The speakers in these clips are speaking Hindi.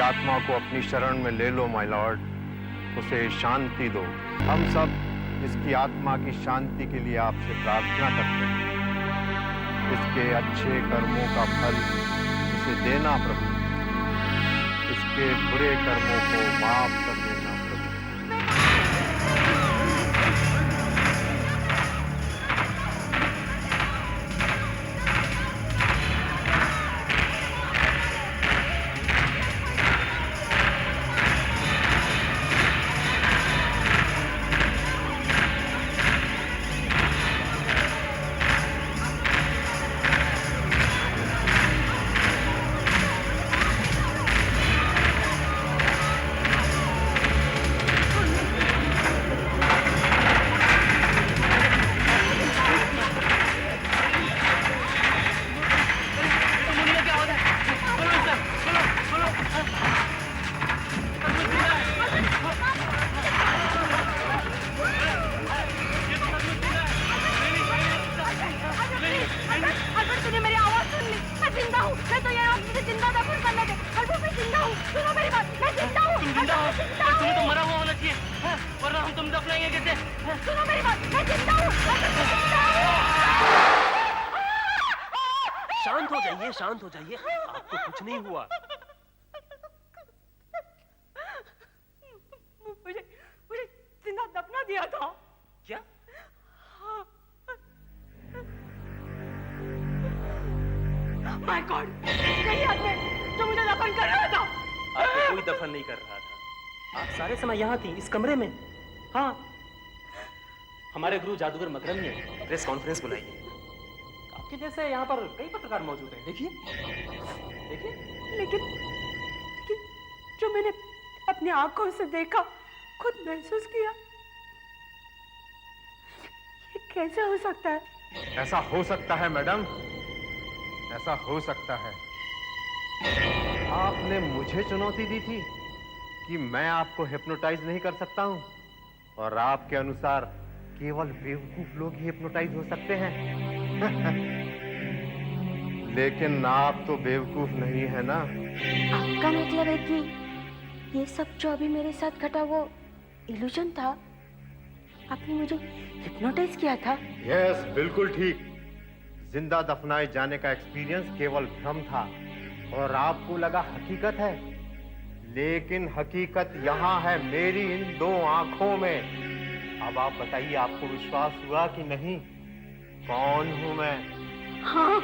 आत्मा को अपनी शरण में ले लो माय लॉर्ड, उसे शांति दो। हम सब इसकी आत्मा की शांति के लिए आपसे प्रार्थना करते हैं। इसके अच्छे कर्मों का फल इसे देना प्रभु, इसके बुरे कर्मों को माफ कर देना प्रभु। शांत हो जाइए, आपको कुछ नहीं हुआ। मुझे जिंदा दफना दिया था। क्या? माय गॉड, यही आदमी जो मुझे दफन कर रहा था। आपको कोई दफन नहीं कर रहा था, आप सारे समय यहाँ थी, इस कमरे में। हाँ, हमारे गुरु जादूगर मकरम ने प्रेस कॉन्फ्रेंस बुलाई है। आपके जैसे यहाँ पर कई पत्रकार मौजूद हैं, देखिए देखिए। लेकिन जो मैंने अपनी आंखों से देखा, खुद महसूस किया, ये कैसे हो सकता है? ऐसा हो सकता है मैडम, ऐसा हो सकता है। आपने मुझे चुनौती दी थी कि मैं आपको हिप्नोटाइज नहीं कर सकता हूं, और आपके अनुसार केवल बेवकूफ लोग ही हिप्नोटाइज हो सकते हैं। लेकिन आप तो बेवकूफ नहीं है ना? आपका मतलब है कि ये सब जो अभी मेरे साथ घटा वो इल्यूजन था? आपने मुझे हिप्नोटाइज किया था? यस, बिल्कुल ठीक। जिंदा दफनाए जाने का एक्सपीरियंस केवल भ्रम था और आपको लगा हकीकत है, लेकिन हकीकत यहाँ है मेरी इन दो आंखों में। अब आप बताइए, आपको विश्वास हुआ कि नहीं? कौन हूं मैं? हाँ,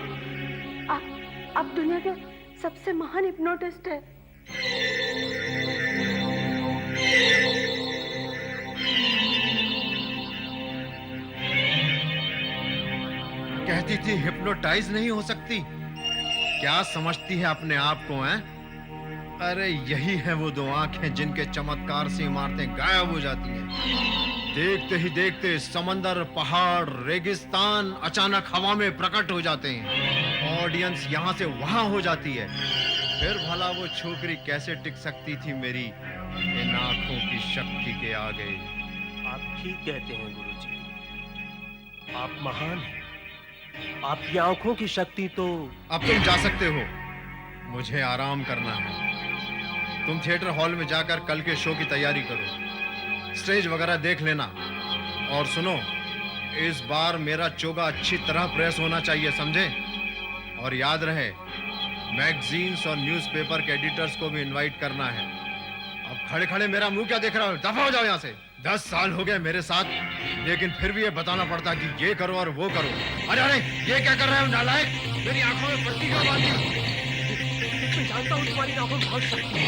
आप दुनिया के सबसे महान हिप्नोटिस्ट है। कहती थी हिप्नोटाइज नहीं हो सकती। क्या समझती है अपने आप को, हैं? अरे यही है वो दो आंखें जिनके चमत्कार से इमारतें गायब हो जाती हैं। देखते ही देखते समंदर, पहाड़, रेगिस्तान अचानक हवा में प्रकट हो जाते हैं। ऑडियंस यहाँ से वहां हो जाती है। फिर भला वो छोकरी कैसे टिक सकती थी मेरी इन आंखों की शक्ति के आगे? आप ठीक कहते हैं गुरुजी, आप महान हैं। आपकी आंखों की शक्ति तो... अब तुम जा सकते हो, मुझे आराम करना है। तुम थिएटर हॉल में जाकर कल के शो की तैयारी करो, स्टेज वगैरह देख लेना। और सुनो, इस बार मेरा चोगा अच्छी तरह प्रेस होना चाहिए, समझे? और याद रहे, मैगजीन्स और न्यूज़पेपर के एडिटर्स को भी इनवाइट करना है। अब खड़े खड़े मेरा मुंह क्या देख रहा हो? दफा हो जाओ यहाँ से। 10 साल हो गए मेरे साथ, लेकिन फिर भी ये बताना पड़ता कि ये करो और वो करो। अरे अरे, ये क्या कर रहे हो नालायक? मेरी आंखों में पट्टी क्यों बांधी? मैं जानता हूँ तुम्हारी आंखों में बहुत शक्ति है।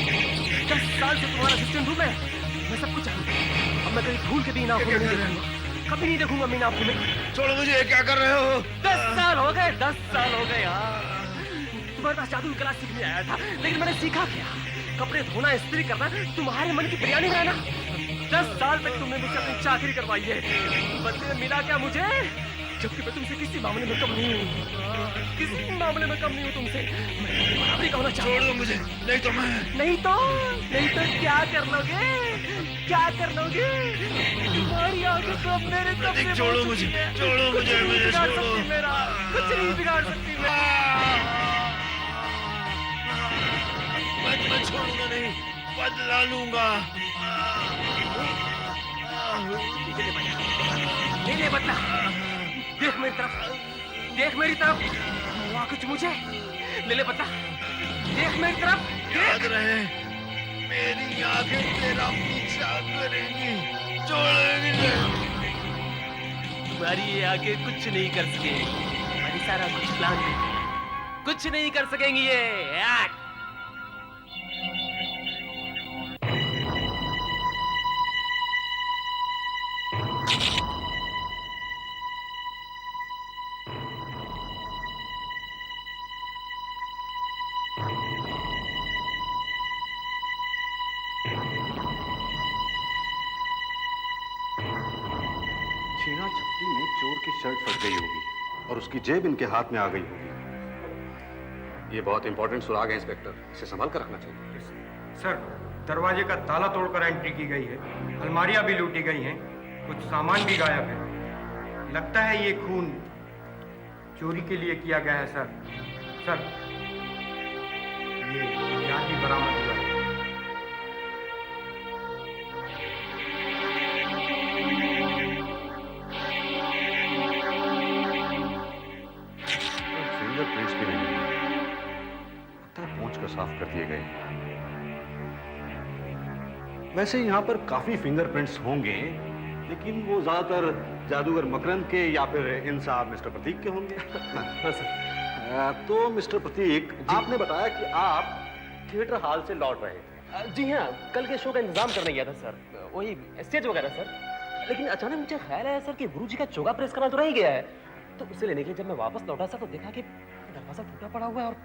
10 साल से तुम्हारा असिस्टेंट हूँ मैं सब कुछ जानता हूँ। अब मैं कहीं भूल के भी इन आंखों में नहीं देखूंगा, कभी नहीं देखूंगा मैं इन आंखों में। छोड़ो मुझे, ये क्या कर रहे हो? 10 साल हो गए, 10 साल हो गए यार। तुम्हारे पास जादू की कला सीखने आया था, लेकिन मैंने सीखा क्या? कपड़े धोना, इस्त्री करना, तुम्हारे मन की बिरयानी बनाना। 10 साल तक तुमने मुझसे अपनी चाकरी करवाई है, बदले में मिला क्या मुझे? जबकि मैं तुमसे किसी मामले में कम नहीं हूँ, किसी मामले में कम नहीं हूँ तुमसे। मैं बराबरी का होना चाहता हूँ। छोड़ो मुझे, नहीं तो मैं... नहीं तो क्या कर लोगे? क्या कर लोगे? तुम्हारी आंखें तो मेरे कब्जे में। छोड़ो मुझे, छोड़ो मुझे, मुझे छोड़ो। मेरा कुछ नहीं बिगाड़ सकती मैं। मैं छोड़ूंगा नहीं, बदला लूंगा। ले ले बदला। देख मेरी तरफ, देख मेरी तरफ। हुआ कुछ मुझे, ले ले बदला। देख मेरी तरफ, याद रहे, मेरी आंखें तेरा पीछा करेंगी, छोड़ेंगी नहीं। तुम्हारी ये आगे कुछ नहीं कर सकेंगी, हमारी सारा कुछ प्लान है, कुछ नहीं कर सकेंगी ये। छीना झपटी में चोर की शर्ट फट गई होगी और उसकी जेब इनके हाथ में आ गई होगी। ये बहुत इंपॉर्टेंट सुराग है इंस्पेक्टर, इसे संभाल कर रखना चाहिए। सर, दरवाजे का ताला तोड़कर एंट्री की गई है, अलमारियां भी लूटी गई हैं, कुछ सामान भी गायब है। लगता है ये खून चोरी के लिए किया गया है सर। सर, ये हथियार भी बरामद हुआ है। फिंगरप्रिंट्स भी नहीं है, लगता है पोंछ कर साफ कर दिए गए। वैसे यहाँ पर काफी फिंगरप्रिंट्स होंगे, लेकिन वो ज्यादातर जादूगर मकरंद के या फिर इन साहब मिस्टर प्रतीक के होंगे। हाँ सर। तो मिस्टर प्रतीक, आपने बताया कि आप थिएटर हॉल से लौट रहे थे। जी हाँ, कल के शो का इंतजाम करने गया था सर, वही स्टेज वगैरह सर। लेकिन अचानक मुझे ख्याल आया सर कि गुरुजी का चोगा प्रेस करना तो रह गया है, तो उसे लेने के लिए जब मैं वापस लौटा सर तो देखा कि दरवाजा टूटा पड़ा हुआ है और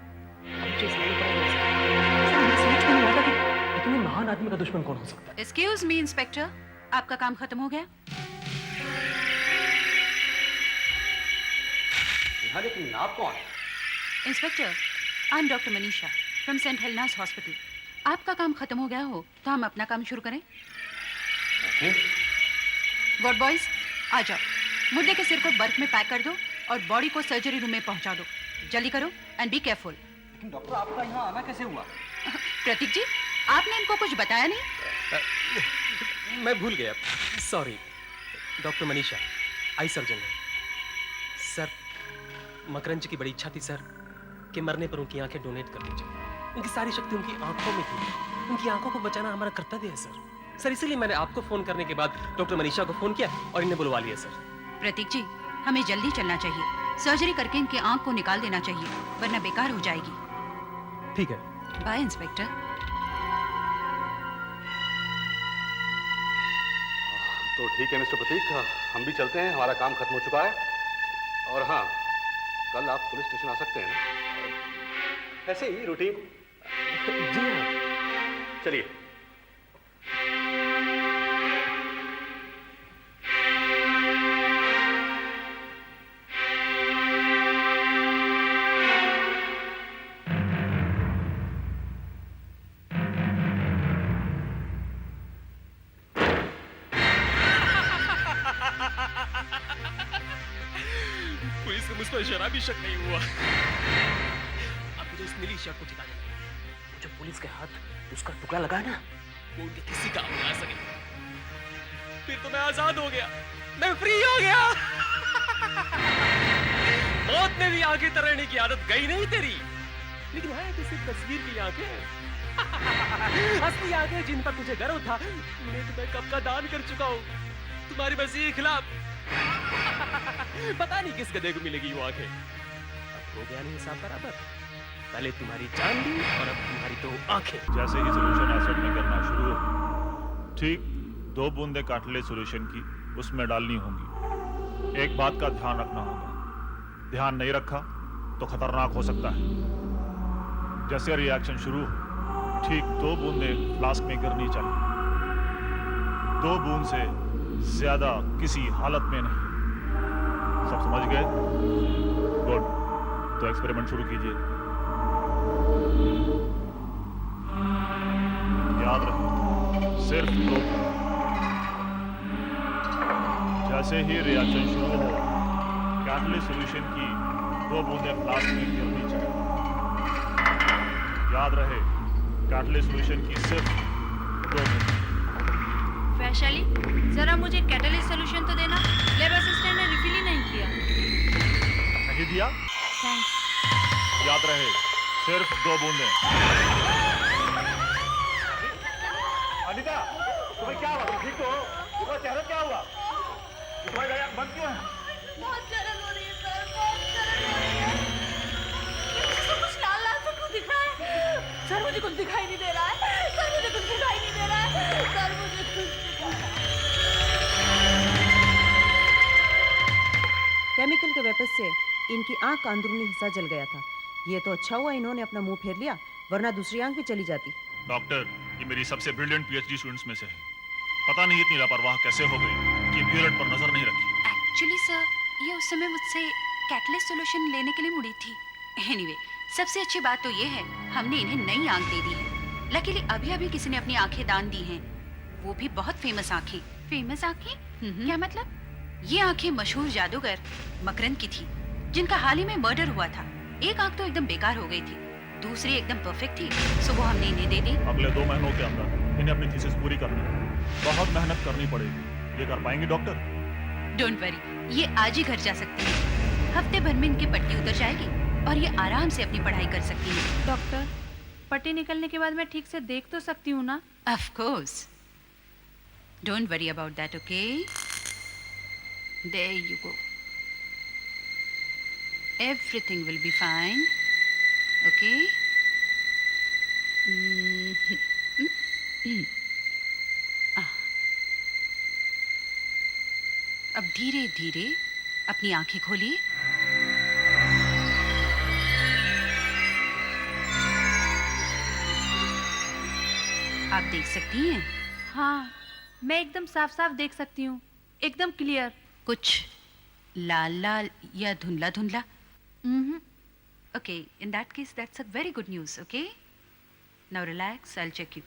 मुझे इसलिए नहीं पड़ा सर, मुझे समझ में नहीं आता कि इतने महान आदमी का दुश्मन कौन हो सकता है। एक्सक्यूज मी इंस्पेक्टर, आपका काम खत्म हो गया? हाँ, लेकिन आप कौन? Inspector, I am doctor Manisha from saint Helena's hospital. आपका काम खत्म हो गया हो तो हम अपना काम शुरू करें। वार्ड बॉयज, आ जाओ। मुर्दे के सिर को बर्फ में पैक कर दो और बॉडी को सर्जरी रूम में पहुंचा दो। जल्दी करो एंड बी केयरफुल। लेकिन डॉक्टर, आपका यहाँ आना कैसे हुआ? प्रतीक जी, आपने इनको कुछ बताया नहीं? मैं भूल गया, sorry. Doctor Manisha, eye surgeon है सर। मकरंद जी की बड़ी इच्छा थी सर कि मरने पर उनकी आंखें डोनेट कर दी जाए। उनकी सारी शक्ति उनकी आंखों में थी, उनकी आंखों को बचाना हमारा कर्तव्य है सर। सर, इसीलिए मैंने आपको फोन करने के बाद डॉक्टर मनीषा को फोन किया और इन्हें बुलवा लिया सर। प्रतीक जी, हमें जल्दी चलना चाहिए। सर्जरी करके इनकी आंख को निकाल देना चाहिए, वरना बेकार हो जाएगी। ठीक है, बाय इंस्पेक्टर। तो ठीक है मिस्टर प्रतीक, हम भी चलते हैं, हमारा काम खत्म हो चुका है। और हाँ, कल आप पुलिस स्टेशन आ सकते हैं ना? ऐसे ही रूटीन। जी हाँ। चलिए। पुलिस को मुझ पर जरा भी शक नहीं हुआ। अब मुझे इस मिली शक को जिताना है। जो पुलिस के हाथ उसका टुकड़ा लगा ना, वो उनके किसी काम में आ सके। फिर तो मैं आजाद हो गया, मैं फ्री हो गया। मौत में भी आंखें तराने की आदत गई नहीं तेरी, लेकिन है तो सिर्फ तस्वीर की आंखें। असली आंखें जिन पर तुझे गर्व था, उन्हें तो मैं कब का दान कर चुका हूँ तुम्हारी मसीह के खिलाफ। पता नहीं किस गधे को मिलेगी वो आंखें। अब हो गया नहीं हिसाब बराबर। पहले तुम्हारी जान ली और अब तुम्हारी दो आंखें। जैसे ही सोल्यूशन एसिड में करना शुरू हो, ठीक 2 बूंदे काटले सोल्यूशन की उसमें डालनी होंगी। एक बात का ध्यान रखना होगा, ध्यान नहीं रखा तो खतरनाक हो सकता है। जैसे रिएक्शन शुरू हो, ठीक 2 बूंदे फ्लास्क में गिरनी चाहिए। 2 बूंद से ज्यादा किसी हालत में नहीं। सब समझ गए? गुड, तो एक्सपेरिमेंट शुरू कीजिए। याद रखो, सिर्फ 2 बूंद। जैसे ही रिएक्शन शुरू हो, कैटलिस्ट सॉल्यूशन की 2 बूंदें फ्लास्क में गिरनी चाहिए। याद रहे, कार्टलेज सॉल्यूशन की सिर्फ 2 बूंद। वैशाली, जरा मुझे कैटलिस्ट सॉल्यूशन तो देना। लैब असिस्टेंट ने रिफिल ही नहीं किया। नहीं दिया? थैंक्स। याद रहे, सिर्फ 2 बूंदें। अनीता, तुम्हें क्या हुआ? ठीक तो हो? तुम्हारा चेहरा क्या हुआ? तुम्हारी गाड़ी आंख बंद क्यों है? बहुत जलन हो रही है सर, बहुत जलन हो रही है। मुझे कुछ लाल लाल सा क्यों दिख रहा है? सर मुझे कुछ दिखाई नहीं दे रहा है। सर मुझे कुछ दिखाई नहीं दे रहा है। सर मुझे कुछ केमिकल के वेपन से इनकी आंख का अंदरूनी हिस्सा जल गया था। ये तो अच्छा हुआ इन्होंने अपना मुंह फेर लिया, वरना दूसरी आंख भी चली जाती। डॉक्टर, ये मेरी सबसे ब्रिलियंट पीएचडी स्टूडेंट्स में से है। पता नहीं इतनी लापरवाह कैसे हो गई कि इम्प्योरेट पर नजर नहीं रखी। एक्चुअली सर, ये उस समय मुझसे कैटलिस्ट सॉल्यूशन लेने के लिए मुड़ी थी। एनीवे, सबसे अच्छी बात तो ये है हमने इन्हें नई आंख दे दी है। लकीली अभी अभी किसी ने अपनी आंखें दान दी हैं, वो भी बहुत फेमस आंखें। फेमस आंखें? क्या मतलब? ये आंखें मशहूर जादूगर मकरंद की थी, जिनका हाल ही में मर्डर हुआ था। एक आंख तो एकदम बेकार हो गई थी, दूसरी एकदम परफेक्ट थी, सो वो हमने इन्हें दे दी। अगले 2 महीनों के अंदर इन्हें अपनी थीसिस पूरी करनी है। बहुत मेहनत करनी पड़ेगी। ये कर पाएंगी डॉक्टर? डोंट वरी, ये आज ही घर जा सकती है। हफ्ते भर में इनकी पट्टी उतर जाएगी और ये आराम से अपनी पढ़ाई कर सकती है। डॉक्टर, पट्टी निकलने के बाद मैं ठीक से देख तो सकती हूँ ना? Of course, don't worry about that, okay? There you go, everything will be fine, okay? अब धीरे धीरे अपनी आंखें खोलिए। आप देख सकती हैं? हाँ, मैं एकदम साफ साफ देख सकती हूँ, एकदम क्लियर। कुछ लाल लाल या धुंधला धुंधला? Okay, in that case that's a very good news, okay? Now relax, I will check you.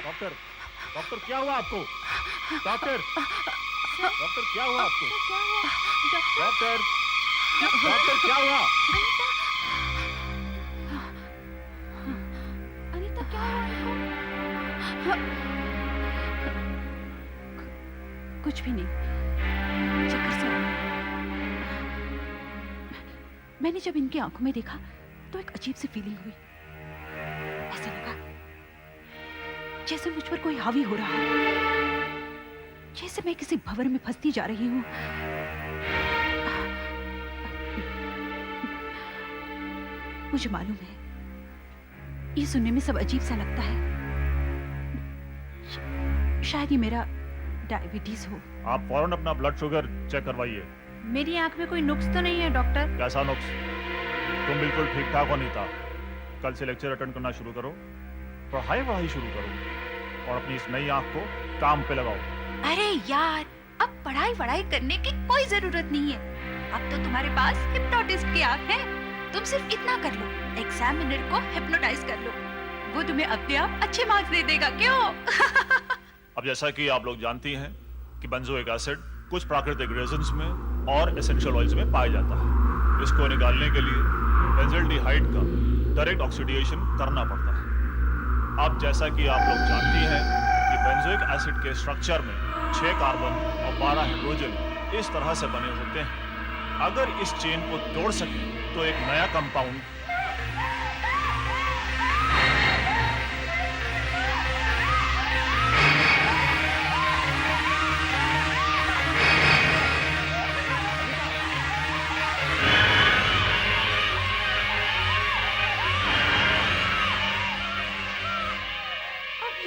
Doctor, doctor क्या हुआ आपको? डॉक्टर, डॉक्टर क्या हुआ आपको? डॉक्टर, डॉक्टर क्या हुआ? अनीता, क्या हुआ? कुछ भी नहीं, चक्कर से आया। मैंने जब इनकी आंखों में देखा तो एक अजीब सी फीलिंग हुई। ऐसा लगा जैसे मुझ पर कोई हावी हो रहा है, जैसे मैं किसी भंवर में फंसती जा रही हूँ। मुझे मालूम है, ये सुनने में सब अजीब सा लगता है। शायद ये मेरा डायबिटीज हो। आप फौरन अपना ब्लड शुगर चेक करवाइए। मेरी आंख में कोई नुक्स तो नहीं है डॉक्टर? कैसा नुक्स? तुम बिल्कुल ठीक ठाक हो अनीता। कल से लेक्चर अटेंड करना शुरू करो, पढ़ाई शुरू करो और अपनी इस नई आंख को काम पे लगाओ। अरे यार, अब पढ़ाई करने की कोई जरूरत नहीं है। अब तो तुम्हारे पास हिप्नोटिस्ट की आंख है। तुम सिर्फ इतना कर लो, एग्जामिनर को हिप्नोटाइज कर लो, वो तुम्हें अपने आप अच्छे मार्क्स दे देगा। क्यों? अब जैसा कि आप लोग जानती हैं कि बेंजोइक एसिड कुछ प्राकृतिक रेजिन्स में और एसेंशियल ऑयल्स में पाया जाता है। इसको निकालने के लिए बेंजल्डिहाइड का डायरेक्ट ऑक्सीडेशन करना पड़ता है। अब जैसा कि आप लोग जानती हैं कि बेंजोइक एसिड के स्ट्रक्चर में 6 कार्बन और 12 हाइड्रोजन इस तरह से बने होते हैं। अगर इस चेन को तोड़ सके तो एक नया कंपाउंड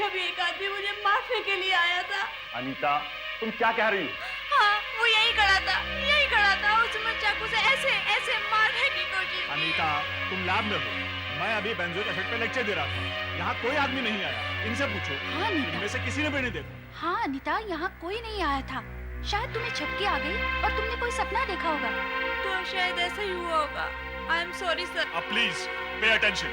अभी एक आदमी मुझे मारने के लिए आया था। अनीता, तुम क्या कह रही हो? हाँ, वो यही खड़ा था, उसने चाकू से ऐसे ऐसे मारने की कोशिश की। अनीता, तुम लैब में हो, मैं अभी बेंजोइक एसिड पे लेक्चर दे रहा था। यहाँ कोई आदमी नहीं आया, इनसे पूछो। हाँ अनीता, इनमें से किसी ने भी नहीं देखा। हाँ अनीता, यहाँ कोई नहीं आया था। शायद तुम्हें झपकी आ गई और तुमने कोई सपना देखा होगा। तो शायद ऐसा ही हुआ होगा। I am sorry sir. अब प्लीज पे अटेंशन,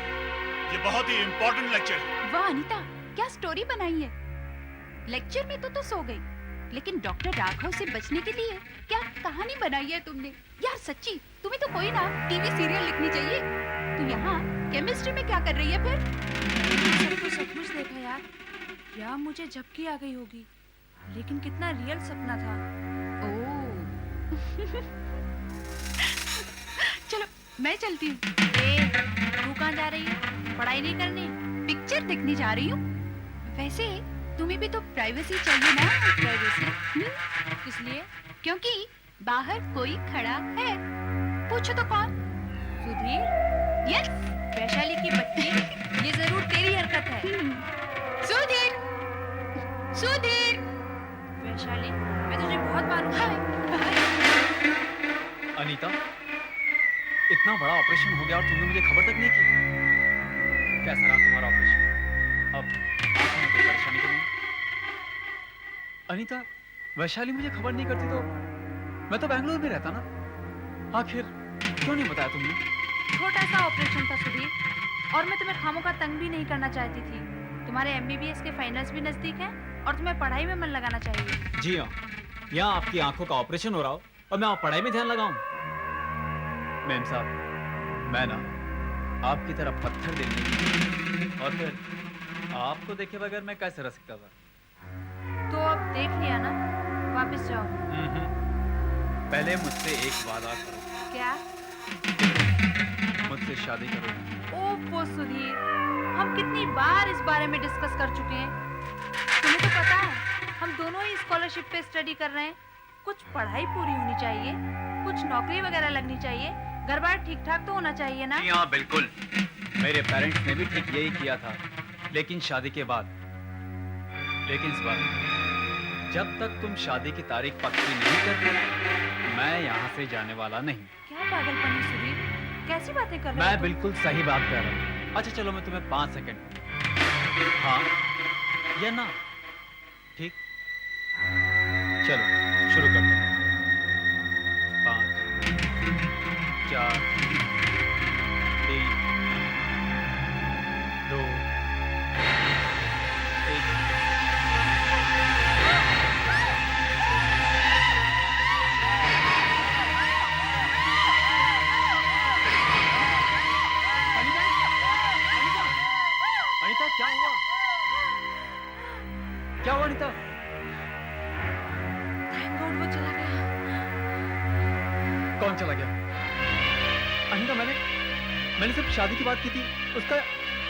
ये बहुत ही इंपॉर्टेंट लेक्चर है। वाह अनीता, क्या स्टोरी बनाई है। लेक्चर में तो सो गई, लेकिन डॉक्टर राघव से बचने के लिए क्या कहानी बनाई है तुमने। यार सच्ची, तुम्हें तो कोई ना टीवी सीरियल लिखनी चाहिए। तू यहाँ केमिस्ट्री में क्या कर रही है फिर? सर को सचमुच देखा यार, या मुझे झपकी आ गई होगी, लेकिन कितना रियल सपना था। ओह। चलो मैं चलती हूँ। तू कहाँ जा रही है? पढ़ाई नहीं करनी? पिक्चर देखने जा रही हूँ। वैसे तुम्हें भी तो प्राइवेसी चाहिए ना। प्राइवेसी? किस लिए? क्योंकि बाहर कोई खड़ा है। पूछो तो कौन? सुधीर? यस। वैशाली की बच्ची, ये जरूर तेरी हरकत है। सुधीर, सुधीर। वैशाली, मैं तुझे बहुत मारूंगा। अनीता, इतना बड़ा ऑपरेशन हो गया और तुमने मुझे खबर तक नहीं की। कैसा रहा तुम्हारा ऑपरेशन? अब आंखों में कोई परेशानी तो नहीं? अनीता, वैशाली मुझे खबर नहीं करती तो मैं तो बेंगलुरु में रहता ना। आखिर क्यों नहीं बताया तुमने? छोटा सा ऑपरेशन था सुधीर, और मैं तुम्हें खामों का तंग भी नहीं करना चाहती थी। तुम्हारे एमबीबीएस के फाइनल्स भी नजदीक हैं और तुम्हें पढ़ाई में मन लगाना चाहिए। जी हाँ, यहाँ आपकी आंखों का ऑपरेशन हो रहा हो और मैं आप पढ़ाई में ध्यान लगाऊं। मैम साहब, मैं ना आपकी तरह पत्थर देखने और फिर आपको देखे बगैर मैं कैसे रह सकता था? तो अब देख लिया ना, वापस जाओ। पहले मुझसे एक वादा करो। क्या? मुझसे शादी करो। ओफो सुधीर, हम कितनी बार इस बारे में डिस्कस कर चुके हैं। तुम्हें तो पता है, हम दोनों ही स्कॉलरशिप पे स्टडी कर रहे हैं। कुछ पढ़ाई पूरी होनी चाहिए, कुछ नौकरी वगैरह लगनी चाहिए, घर बार ठीक ठाक तो होना चाहिए ना। हाँ बिल्कुल, मेरे पेरेंट्स ने भी ठीक यही किया था, लेकिन शादी के बाद। लेकिन इस बार जब तक तुम शादी की तारीख पक्की नहीं करते, मैं यहाँ से जाने वाला नहीं। क्या पागलपन है सुधीर, कैसी बातें कर रहे हो? मैं बिल्कुल सही बात कर रहा हूँ। अच्छा चलो, मैं तुम्हें 5 सेकंड, हाँ या ना, ठीक? चलो शुरू करते हैं। 5, 4, 3, 2, 1। अनीता, क्या हुआ? क्या हुआ अनीता? थैंक गॉड वो चला गया। कौन चला गया? अनीता, मैंने सिर्फ शादी की बात की थी, उसका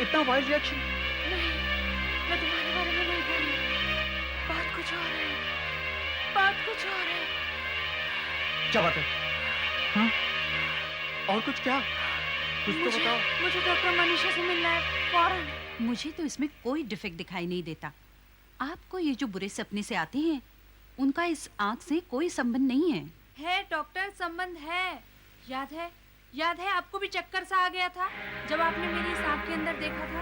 इतना वाइल्ड रिएक्शन। नहीं, मैं तुम्हारे बारे में नहीं बोल रही। बात कुछ और है, बात कुछ और है। क्या बात है? हाँ? और कुछ क्या? कुछ तो बताओ। मुझे डॉक्टर मनीषा से मिलना है फौरन। मुझे तो इसमें कोई डिफेक्ट दिखाई नहीं देता। आपको ये जो बुरे सपने से आते हैं, उनका इस आंख से कोई संबंध नहीं है। है डॉक्टर, संबंध है। याद है आपको भी चक्कर सा आ गया था जब आपने मेरी इस आंख के अंदर देखा था।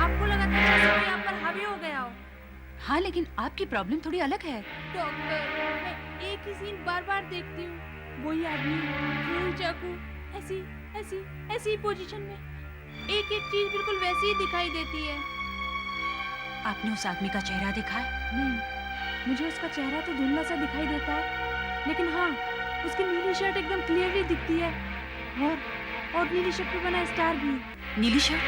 आपको लगा था जैसे कोई आप पर हावी हो गया हो। हाँ, लेकिन आपकी प्रॉब्लम थोड़ी अलग है। डॉक्टर, मैं एक ही सीन बार बार देखती हूँ। वही आदमी, वही चाकू, ऐसी पोजीशन में। एक चीज बिल्कुल वैसी ही दिखाई देती है। आपने उस आदमी का चेहरा देखा है? नहीं, मुझे उसका चेहरा तो धुंधला सा दिखाई देता है, लेकिन हाँ, उसकी नीली शर्ट एकदम क्लियरली दिखती है, और नीली शर्ट पे बना स्टार भी। नीली शर्ट?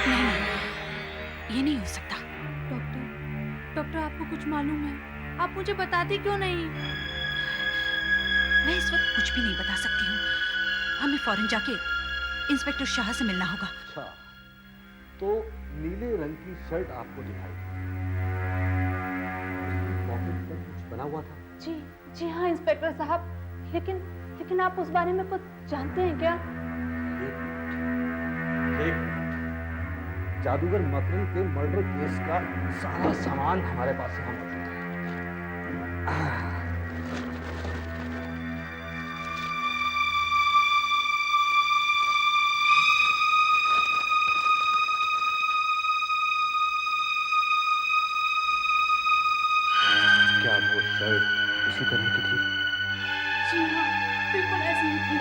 नहीं, ये नहीं हो सकता। डॉक्टर, आपको कुछ मालूम है? आप मुझे बताती क्यों नहीं? मैं इस वक्त कुछ भी नहीं बता सकती हूँ। हमें फौरन जाके इंस्पेक्टर शाह से मिलना होगा। अच्छा, तो नीले रंग की शर्ट आपको दिखाई पॉकेट पर कुछ बना हुआ था? जी हाँ इंस्पेक्टर साहब, लेकिन आप उस बारे में कुछ जानते हैं क्या? एक जादूगर मकरन के मर्डर केस का सारा सामान हमारे पास है। हम क्या वो शर्ट उसी तरह की थी? जी हाँ, बिल्कुल ऐसी ही थी।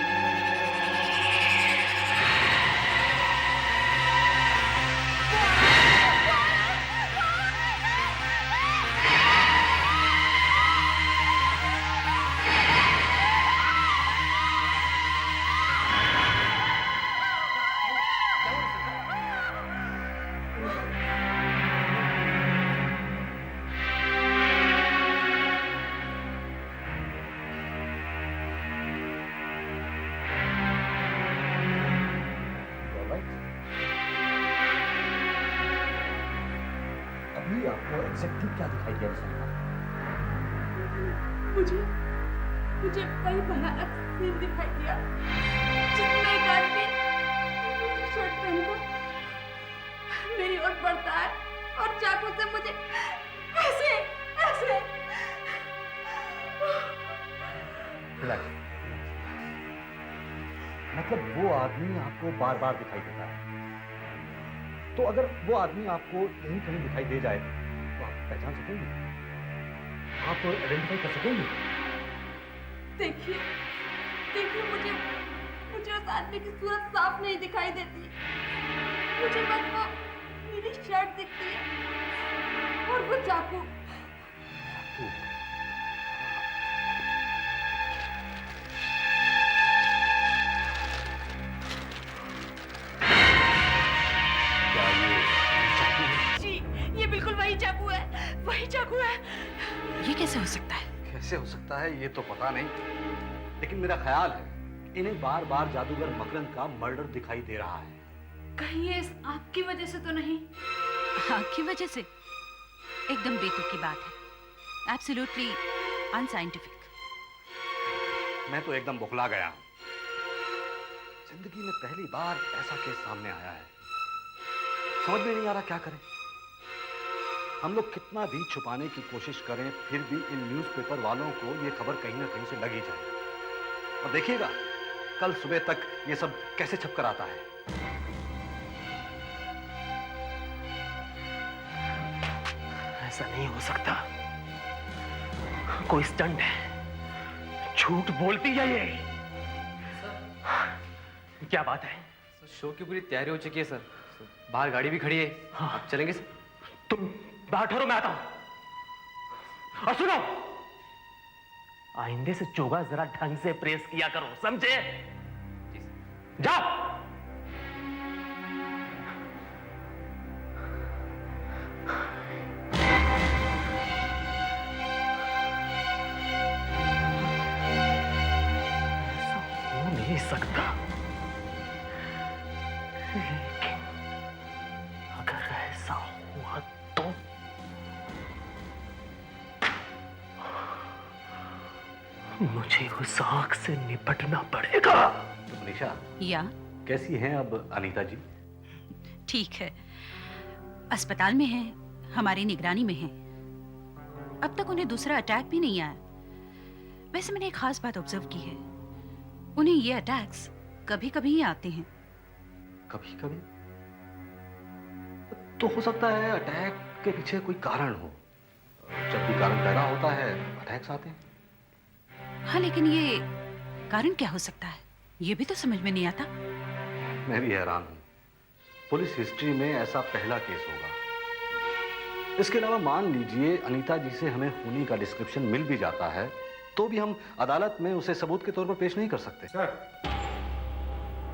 एग्जैक्टली क्या दिखाई दिया रिसल्ट? मुझे वही भयानक सीन दिखाई दिया जिसमें एक आदमी मेरी शर्ट पहनकर मेरी ओर बढ़ता है और चाकू से मुझे ऐसे ऐसे। रिलैक्स। मतलब वो आदमी आपको बार बार दिखाई देता है, तो अगर वो आदमी आपको यहीं कहीं दिखाई दे जाए तो आप पहचान सकेंगे, आप आइडेंटिफाई कर सकेंगे? देखिए मुझे उस आदमी की सूरत साफ नहीं दिखाई देती, मुझे बस वो नीली शर्ट दिखती है और वो चाकू। जी, ये बिल्कुल वही चाकू है। ये कैसे हो सकता है? कैसे हो सकता है ये तो पता नहीं, लेकिन मेरा ख्याल है इन्हें बार बार जादूगर मकरंद का मर्डर दिखाई दे रहा है। कहीं ये इस आग की वजह से तो नहीं? आग की वजह से? एकदम बेतुकी बात है, एब्सोल्युटली अनसाइंटिफिक। मैं तो एकदम बौखला गया हूं। जिंदगी में पहली बार ऐसा केस सामने आया है, समझ में नहीं आ रहा क्या करें। हम लोग कितना भी छुपाने की कोशिश करें, फिर भी इन न्यूज़पेपर वालों को ये खबर कहीं ना कहीं से लग ही जाए। और देखिएगा कल सुबह तक ये सब कैसे छप कर आता है। ऐसा नहीं हो सकता, कोई स्टंट है, झूठ बोलती है ये। क्या बात है? शो की पूरी तैयारी हो चुकी है सर, बाहर गाड़ी भी खड़ी है। हाँ। आप चलेंगे सर? तुम बाहर ठहरो, मैं आता हूं। और सुनो, आइंदे से चोगा जरा ढंग से प्रेस किया करो, समझे? जाओ। ऐसा हो नहीं सकता, लेकिन अगर ऐसा हुआ तो मुझे उस आग से निपटना पड़ेगा। तो मनीषा, या कैसी हैं अब अनीता जी? ठीक है, अस्पताल में है, हमारी निगरानी में है। अब तक उन्हें दूसरा अटैक भी नहीं आया। वैसे मैंने एक खास बात ऑब्जर्व की है, उन्हें ये अटैक्स कभी कभी ही आते हैं। कभी कभी? तो हो सकता है अटैक के पीछे कोई कारण हो। जब भी कारण पैदा होता है अटैक्स आते हैं। हाँ, लेकिन ये कारण क्या हो सकता है, ये भी तो समझ में नहीं आता। मैं भी हैरान हूं। पुलिस हिस्ट्री में ऐसा पहला केस होगा। इसके अलावा मान लीजिए अनीता जी से हमें खूनी का डिस्क्रिप्शन मिल भी जाता है, तो भी हम अदालत में उसे सबूत के तौर पर पेश नहीं कर सकते। सर,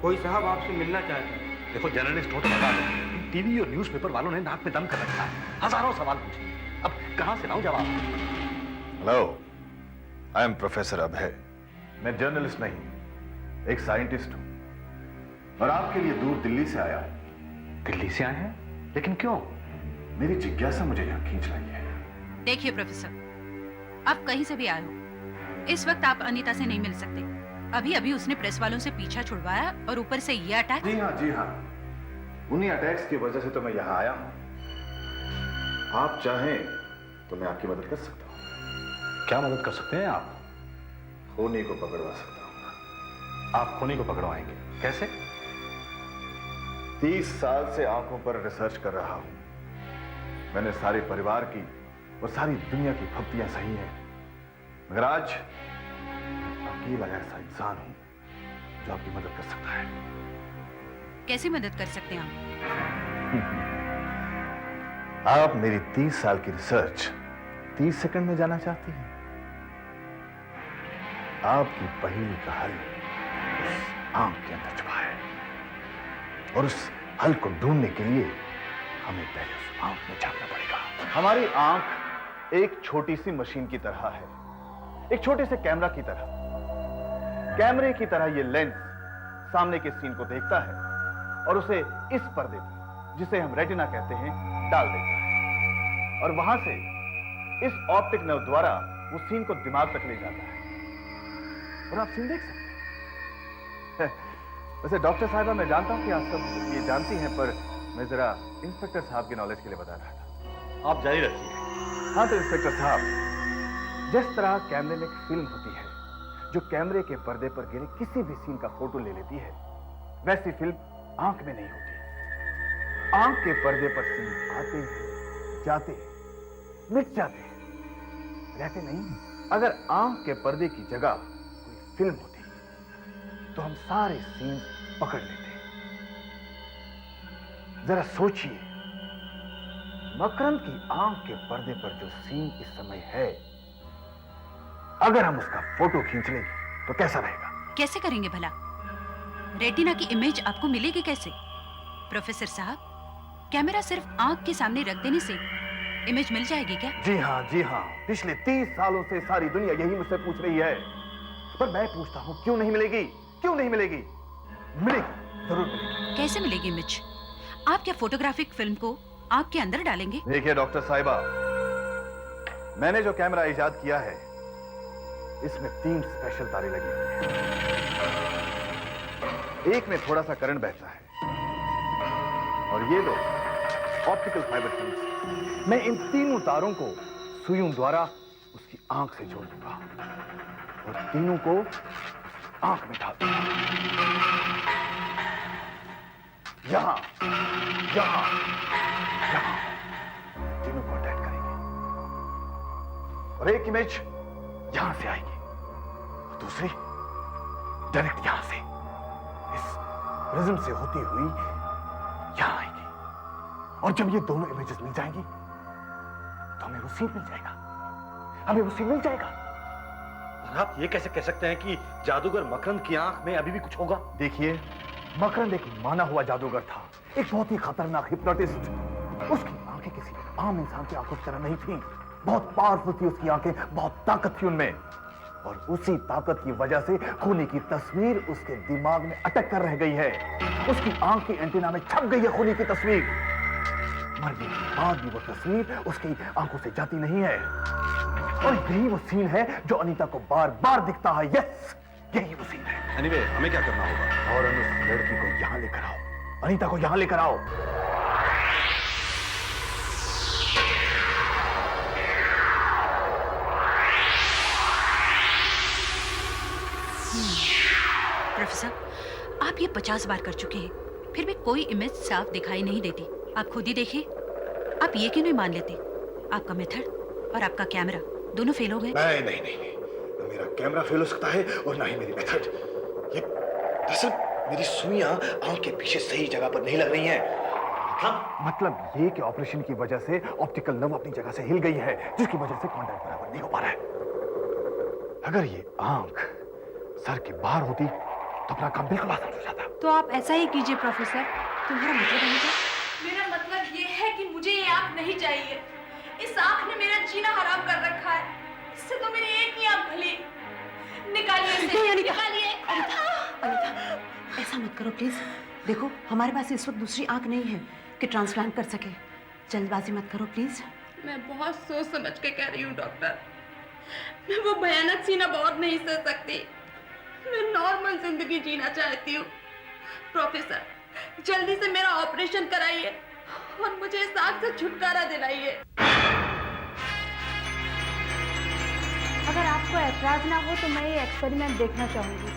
कोई साहब आपसे मिलना चाहते हैं। देखो, जर्नलिस्ट हो तो बता दो। टीवी और न्यूज़पेपर वालों ने नाक में दम कर रखा है, हजारों सवाल पूछे, अब कहां से लाऊं जवाब? हेलो, आई एम प्रोफेसर अभय। मैं जर्नलिस्ट नहीं, एक साइंटिस्ट हूं, और आपके लिए दूर दिल्ली से आया हूं। दिल्ली से आए हैं? लेकिन क्यों? मेरी जिज्ञासा मुझे यहां खींच लाई है। देखिए प्रोफेसर, आप कहीं से भी आए हो, इस वक्त आप अनीता से नहीं मिल सकते। अभी अभी उसने प्रेस वालों से पीछा छुड़वाया और ऊपर से ये अटैक। जी हाँ, उन्हीं अटैक्स की वजह से तो मैं यहाँ आया हूँ। आप चाहें तो मैं आपकी मदद कर सकता हूँ। क्या मदद कर सकते हैं आप? खूनी को पकड़वा सकता हूँ। आप खूनी को पकड़वाएंगे? कैसे? 30 साल से आंखों पर रिसर्च कर रहा हूँ। मैंने सारे परिवार की और सारी दुनिया की फप्तियां सही हैं, मगर आज अकेला ऐसा इंसान हूं जो आपकी मदद कर सकता है। कैसे मदद कर सकते हैं आप मेरी 30 साल की रिसर्च 30 सेकंड में जाना चाहती हैं? आपकी पहेली का हल उस आंख के अंदर छुपा है, और उस हल को ढूंढने के लिए हमें पहले उस आंख में झांकना पड़ेगा। हमारी आंख एक छोटी सी मशीन की तरह है, एक छोटे से कैमरा की तरह। कैमरे की तरह ये लेंस सामने के सीन को देखता है और उसे इस पर्दे पर, जिसे हम रेटिना कहते हैं, डाल देता है। और वहां से इस ऑप्टिक नर्व द्वारा वो सीन को दिमाग तक ले जाता है और आप सीन देख सकते हैं। वैसे डॉक्टर साहिबा, मैं जानता हूं कि आप सब ये जानती हैं, पर मैं जरा इंस्पेक्टर साहब के नॉलेज के लिए बता रहा था। आप जारी रखिए। हाँ तो इंस्पेक्टर साहब, जिस तरह कैमरे में एक फिल्म होती है जो कैमरे के पर्दे पर गिरे किसी भी सीन का फोटो ले लेती है, वैसी फिल्म आंख में नहीं होती। आंख के पर्दे पर सीन आते जाते मिट जाते रहते नहीं। अगर आंख के पर्दे की जगह कोई फिल्म होती तो हम सारे सीन पकड़ लेते। जरा सोचिए, मकरंद की आंख के पर्दे पर जो सीन इस समय है, अगर हम उसका फोटो खींच लें तो कैसा रहेगा? कैसे करेंगे भला? रेटिना की इमेज आपको मिलेगी कैसे? प्रोफेसर साहब, कैमरा सिर्फ आंख के सामने रख देने से इमेज मिल जाएगी क्या? जी हाँ, जी हाँ। पिछले 30 सालों से सारी दुनिया यही मुझसे पूछ रही है, पर मैं पूछता हूँ क्यों नहीं मिलेगी? क्यों नहीं मिलेगी? मिलेगी, जरूर मिलेगी। कैसे मिलेगी इमेज? आप क्या फोटोग्राफिक फिल्म को आंख के अंदर डालेंगे? देखिए डॉक्टर साहिबा, मैंने जो कैमरा इजाद किया है इसमें 3 स्पेशल तारे लगी हुई हैं। एक में थोड़ा सा करंट बहता है और ये दो ऑप्टिकल फाइबर ट्यूब्स। मैं इन तीनों तारों को सुइयों द्वारा उसकी आंख से जोड़ दूंगा और तीनों को आंख में डाल दूंगा। यहां यहां यहां तीनों को अटैच करेंगे और एक इमेज यहां से आएगी और दूसरी डायरेक्ट यहां से इस प्रिज्म से होती हुई यहां आएगी। और जब ये दोनों इमेजेस मिल जाएंगी तो हमें वो सीन मिल जाएगा, हमें वो सीन मिल जाएगा। और आप ये कैसे कह सकते हैं कि जादूगर मकरंद की आंख में अभी भी कुछ होगा? देखिए, मकरंद एक माना हुआ जादूगर था, एक बहुत ही खतरनाक हिप्नोटिस्ट। उसकी आंखें किसी आम इंसान की आंखों की तरह नहीं थी, बहुत पावरफुल थी उसकी आंखें, बहुत ताकत थी उनमें। और उसी ताकत की वजह से खूनी की तस्वीर उसके दिमाग में अटक कर रह गई है। उसकी आंख की एंटीना में छप गई है खूनी की तस्वीर। मरने के बाद भी वो तस्वीर उसकी आंखों से जाती नहीं है। और यही वो सीन है जो अनीता को बार बार दिखता है। यस, यही वो सीन है। एनीवे, हमें क्या करना होगा? और उस लड़की को यहां लेकर आओ, अनीता को यहां लेकर आओ। प्रोफेसर, आप ये 50 बार कर चुके हैं, फिर भी कोई इमेज साफ दिखाई नहीं देती। आप खुद ही देखिए, आप ये क्यों नहीं मान लेते? आपका मेथड और आपका कैमरा दोनों फेल हो गए। नहीं नहीं नहीं, न मेरा कैमरा फेल हो सकता है और ना ही मेरी मेथड। ये दरअसल मेरी सुइयां आंख के पीछे सही जगह पर नहीं लग रही हैं। मतलब ये कि ऑपरेशन की वजह से ऑप्टिकल नर्व अपनी जगह से हिल गई है, जिसकी वजह से कांटेक्ट बराबर नहीं हो पा रहा है। अगर ये आंख सर के बाहर होती तो अपना काम बिल्कुल आसान हो जाता। तो आप ऐसा ही कीजिए प्रोफेसर। तुम्हारा मतलब है क्या? मेरा मतलब ये है कि मुझे ये आंख नहीं चाहिए। इस आंख ने मेरा जीना हराम कर रखा है। इससे तो मेरी एक ही आंख भली। निकालिए इसे, निकालिए। अनीता, ऐसा मत करो प्लीज। देखो, हमारे पास इस वक्त दूसरी आंख नहीं है कि ट्रांसप्लांट कर सके। जल्दबाजी मत करो प्लीज। मैं बहुत सोच समझ के कह रही हूँ डॉक्टर। मैं वो भयानक सीना बहुत नहीं सह सकती। मैं नॉर्मल जिंदगी जीना चाहती हूँ। प्रोफेसर, जल्दी से मेरा ऑपरेशन कराइए और मुझे इस आग से छुटकारा दिलाइए। अगर आपको ऐतराज ना हो तो मैं ये एक्सपेरिमेंट देखना चाहूंगी।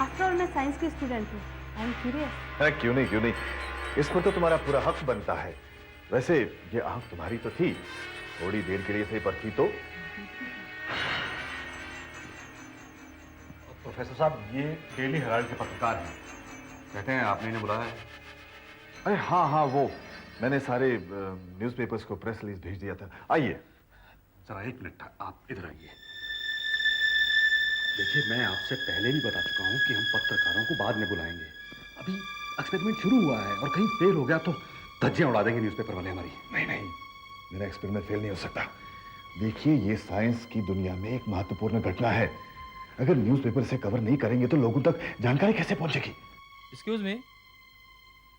आफ्टर ऑल मैं साइंस की स्टूडेंट हूँ। I am curious. क्यों नहीं, क्यों नहीं, इस पर तो तुम्हारा पूरा हक बनता है। वैसे ये आंख तुम्हारी तो थी, थोड़ी देर के लिए सही पर थी तो। प्रोफेसर साहब, ये डेली हेराल्ड के पत्रकार हैं, कहते हैं आपने इन्हें बुलाया है। अरे हाँ हाँ, वो मैंने सारे न्यूज़पेपर्स को प्रेस रिलीज भेज दिया था। आइए जरा एक मिनट, आप इधर आइए। देखिए, मैं आपसे पहले भी बता चुका हूं कि हम पत्रकारों को बाद में बुलाएंगे। अभी एक्सपेरिमेंट शुरू हुआ है और कहीं फेल हो गया तो धज्जियां उड़ा देंगे न्यूज़पेपर वाले हमारी। नहीं नहीं, मेरा एक्सपेरिमेंट फेल नहीं हो सकता। देखिए, ये साइंस की दुनिया में एक महत्वपूर्ण घटना है। अगर न्यूज़पेपर से कवर नहीं करेंगे तो लोगों तक जानकारी कैसे पहुंचेगी? एक्सक्यूज मी,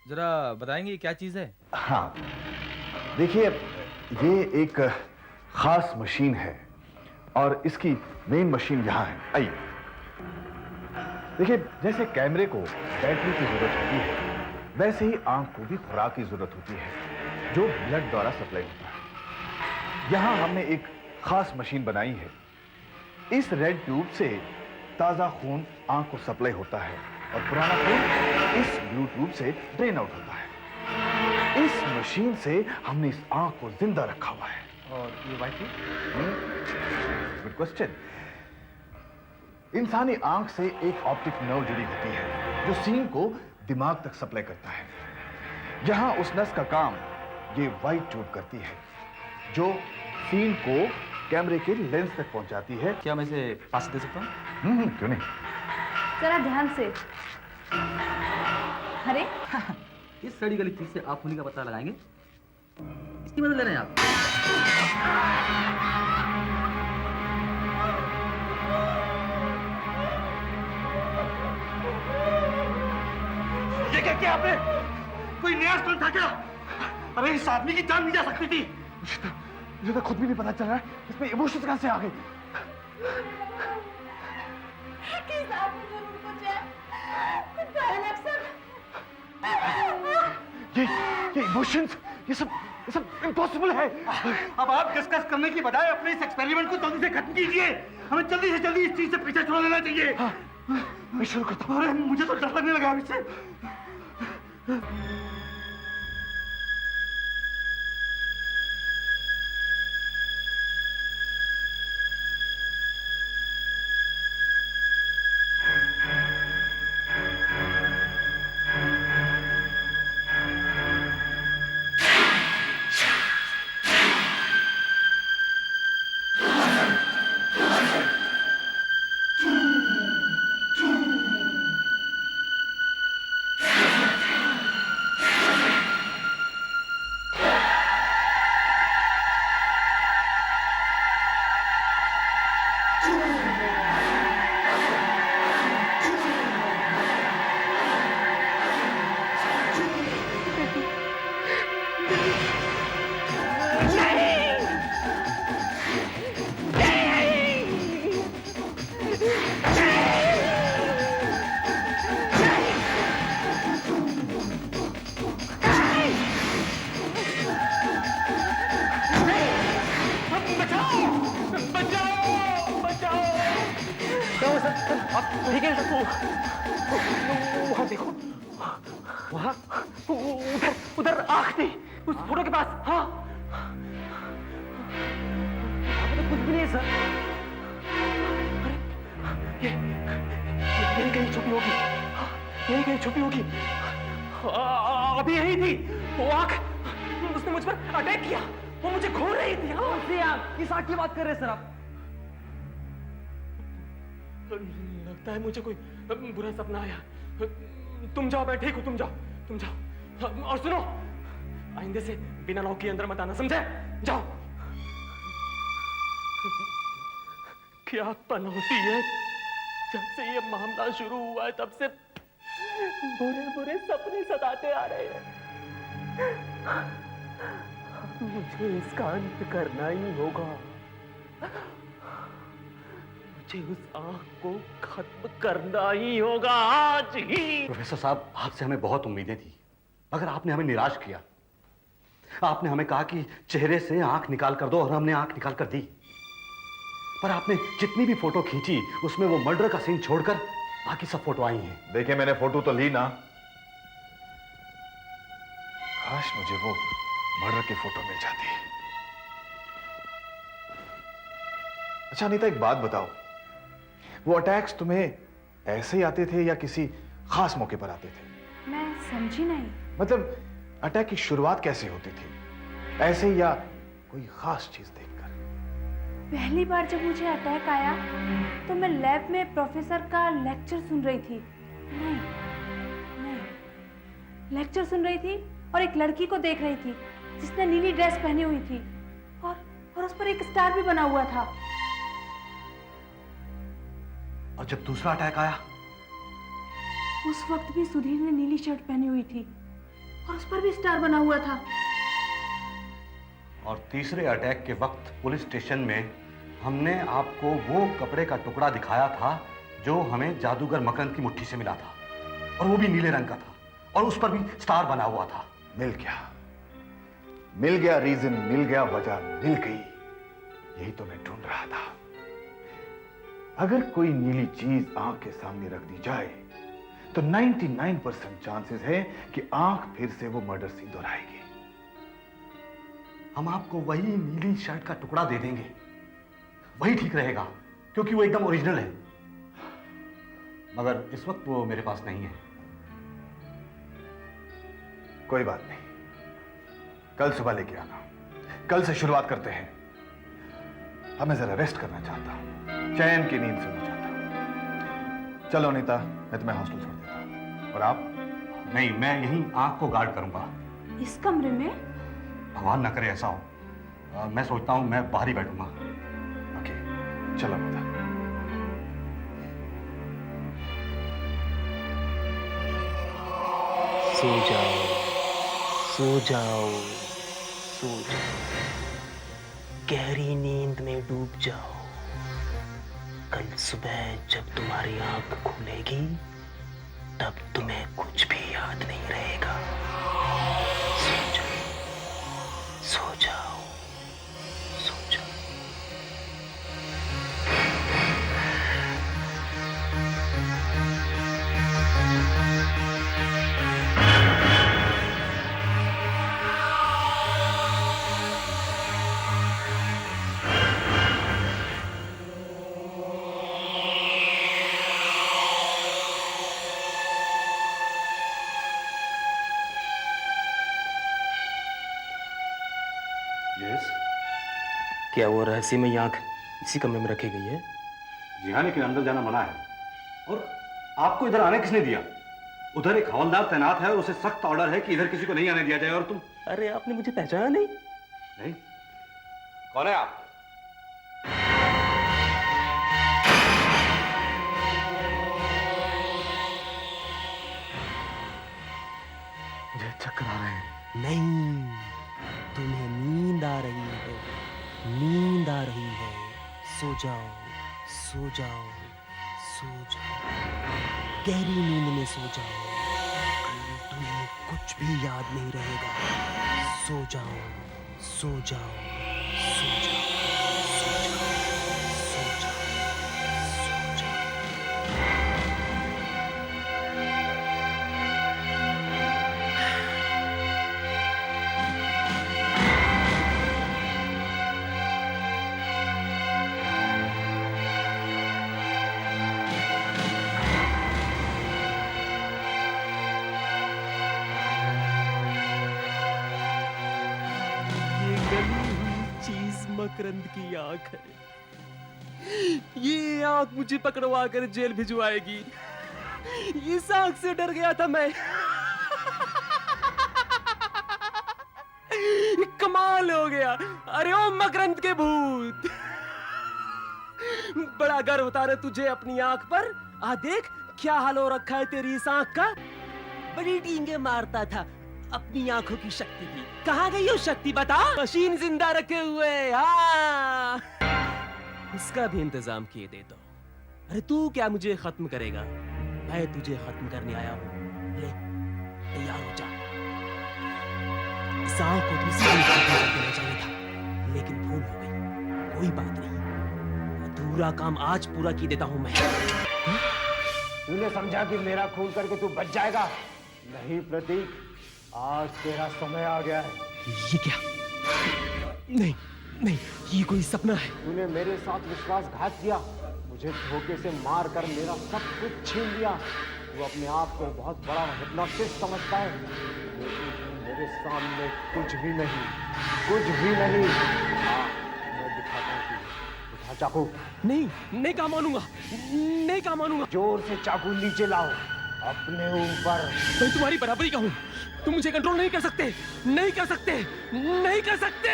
जरा बताएंगे क्या चीज है? हाँ, देखिए, ये एक खास मशीन है और इसकी मेन मशीन यहां है। आइए देखिए, जैसे कैमरे को बैटरी की जरूरत होती है वैसे ही आंख को भी खुराक की जरूरत होती है जो ब्लड द्वारा सप्लाई होता है। यहां हमने एक खास मशीन बनाई है। इस रेड ट्यूब से ताजा खून आंख को सप्लाई होता है और पुराना खून इस ब्लू ट्यूब से ड्रेन आउट होता है। इस मशीन से हमने इस आंख को जिंदा रखा हुआ है। और ये व्हाइट गुड क्वेश्चन। इंसानी आंख से एक ऑप्टिक नर्व जुड़ी होती है जो सीन को दिमाग तक सप्लाई करता है। यहां उस नस का काम ये व्हाइट ट्यूब करती है जो सीन को कैमरे के लेंस तक पहुंचाती है। क्या मैं इसे पास दे सकता हूं? क्यों नहीं। जरा ध्यान से। अरे इस सड़ी गली चीज से आप खूनी का पता लगाएंगे? इसकी मदद ले रहे हैं आप? ये क्या किया आपने? कोई नया स्टंट था क्या? अरे इस आदमी की जान नहीं जा सकती थी। मुझे तो खुद भी नहीं पता चल रहा है इसमें इमोशंस कहां से आ गए। किस आदमी को उनको चाहिए? पहले अक्सर ये इमोशंस ये सब इम्पॉसिबल है। अब आप डिस्कस करने की बजाय अपने इस एक्सपेरिमेंट को जल्दी से खत्म कीजिए। हमें जल्दी से जल्दी इस चीज से पीछे छुड़ा लेना चाहिए। मैं शुरू करता हूं। अरे मुझे तो डर लगने लगा अब इससे। वहां देखो, वहां उधर उधर आंख थी उस फोटो के पास। हाँ तो कुछ भी नहीं सर। अरे यही कहीं छुपी होगी, यही कहीं छुपी होगी। अभी यही थी वो आंख। उसने मुझ पर अटैक किया, वो मुझे खो रही थी। हाँ किस आंख की बात कर रहे हैं सर आप? लगता है मुझे कोई बुरा सपना आया। तुम जाओ, मैं ठीक हूं, तुम जाओ, तुम जाओ। और सुनो, आइंदे से बिना लॉक के अंदर मत आना, समझे? जाओ। क्या पनौती है, जब से ये मामला शुरू हुआ है तब से बुरे बुरे सपने सताते आ रहे हैं। मुझे इसका अंत करना ही होगा। मुझे उस आंख को खत्म करना ही होगा आज ही। प्रोफेसर साहब, आपसे हमें बहुत उम्मीदें थी, मगर आपने हमें निराश किया। आपने हमें कहा कि चेहरे से आंख निकाल कर दो और हमने आंख निकाल कर दी। पर आपने जितनी भी फोटो खींची उसमें वो मर्डर का सीन छोड़कर बाकी सब फोटो आई हैं। देखिए, मैंने फोटो तो ली ना। काश मुझे वो मर्डर की फोटो मिल जाती। अच्छा अनीता, एक बात बताओ, वो अटैक्स तुम्हें ऐसे ही आते थे या किसी खास मौके पर आते थे? मैं समझी नहीं। मतलब अटैक की शुरुआत कैसे होती थी, ऐसे या कोई खास चीज देखकर? पहली बार जब मुझे अटैक आया तो मैं लैब में प्रोफेसर का लेक्चर सुन रही थी। नहीं, लेक्चर सुन रही थी और एक लड़की को देख रही थी जिसने नीली ड्रेस पहनी हुई थी और उस पर एक स्टार भी बना हुआ था। और जब दूसरा अटैक आया उस वक्त भी सुधीर ने नीली शर्ट पहनी हुई थी और उस पर भी स्टार बना हुआ था। और तीसरे अटैक के वक्त पुलिस स्टेशन में हमने आपको वो कपड़े का टुकड़ा दिखाया था जो हमें जादूगर मकरंद की मुट्ठी से मिला था, और वो भी नीले रंग का था और उस पर भी स्टार बना हुआ था। मिल गया रीजन, मिल गया वजह, मिल गई। यही तो मैं ढूंढ रहा था। अगर कोई नीली चीज आंख के सामने रख दी जाए तो 99% चांसेस है कि आंख फिर से वो मर्डर सीन दोहराएगी। हम आपको वही नीली शर्ट का टुकड़ा दे देंगे, वही ठीक रहेगा क्योंकि वो एकदम ओरिजिनल है, मगर इस वक्त वो मेरे पास नहीं है। कोई बात नहीं, कल सुबह लेके आना। कल से शुरुआत करते हैं। अब मैं जरा रेस्ट करना चाहता हूं, चैन की नींद सोना चाहता हूं। चलो अनीता, मैं तुम्हें हॉस्टल छोड़ देता हूं। और आप? नहीं, मैं यहीं आंख को गार्ड करूंगा। इस कमरे में? भगवान ना करे ऐसा हो। मैं सोचता हूं मैं बाहर ही बैठूंगा। ओके, चलो अनीता। सो जाओ, सो जाओ, सो जाओ, गहरी नींद में डूब जाओ। कल सुबह जब तुम्हारी आंख खुलेगी तब तुम्हें कुछ भी याद नहीं रहेगा। सो जाओ, सो जाओ, सो जाओ। क्या वो रहस्यमयी आंख इसी कमरे में रखी गई है? जी हाँ, लेकिन अंदर जाना मना है। और आपको इधर आने किसने दिया? उधर एक हवलदार तैनात है और उसे सख्त ऑर्डर है कि इधर किसी को नहीं आने दिया जाए। और तुम? अरे आपने मुझे पहचाना नहीं? नहीं? कौन है आप? मुझे चक्कर आ रहे हैं। नहीं, तुम्हें नींद आ रही है, नींद आ रही है। सो जाओ, सो जाओ, सो जाओ, गहरी नींद में सो जाओ। कल तुम्हें कुछ भी याद नहीं रहेगा। सो जाओ, सो जाओ, सो जाओ, सो जाओ, सो जाओ, सो जाओ। मकरंद की आंख है। ये आंख मुझे पकड़वा कर जेल भिजवाएगी। इस आंख से डर गया था मैं। कमाल हो गया। अरे ओ मकरंद के भूत, बड़ा गर्व होता है तुझे अपनी आंख पर। आ देख क्या हाल हो रखा है तेरी इस आंख का। बड़ी डींगे मारता था अपनी आंखों की शक्ति की। कहाँ गई वो शक्ति बता? मशीन जिंदा रखे हुए। हाँ, उसका भी इंतजाम किए दे दो। अरे तू क्या मुझे खत्म करेगा? मैं तुझे खत्म करने आया हूँ। ले, तैयार हो जा। इस आंख को दूसरी खत्म कर देना चाहिए था, लेकिन भूल हो गई। कोई बात नहीं, अधूरा काम आज पूरा की देता हूँ मैं। तूने समझा कि मेरा खून करके तू बच जाएगा? नहीं प्रतीक, आज तेरा समय आ गया है। ये क्या? नहीं नहीं, ये कोई सपना है। तूने मेरे साथ विश्वासघात किया, मुझे धोखे से मार कर मेरा सब कुछ छीन लिया। तू अपने आप को बहुत बड़ा हिप्नोटिस्ट समझता है, लेकिन मेरे सामने कुछ भी नहीं, कुछ भी नहीं। मैं दिखाता हूँ। उठा चाकू। नहीं, नहीं काम मानूंगा, नहीं काम मानूंगा। जोर से चाकू नीचे लाओ अपने ऊपर। मैं तुम्हारी बराबरी का हूँ, तुम मुझे कंट्रोल नहीं कर सकते, नहीं कर सकते, नहीं कर सकते।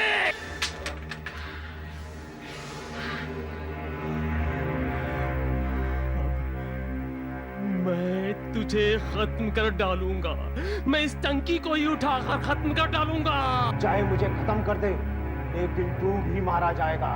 मैं तुझे खत्म कर डालूंगा। मैं इस टंकी को ही उठाकर खत्म कर डालूंगा। चाहे मुझे खत्म कर दे, एक दिन तू भी मारा जाएगा।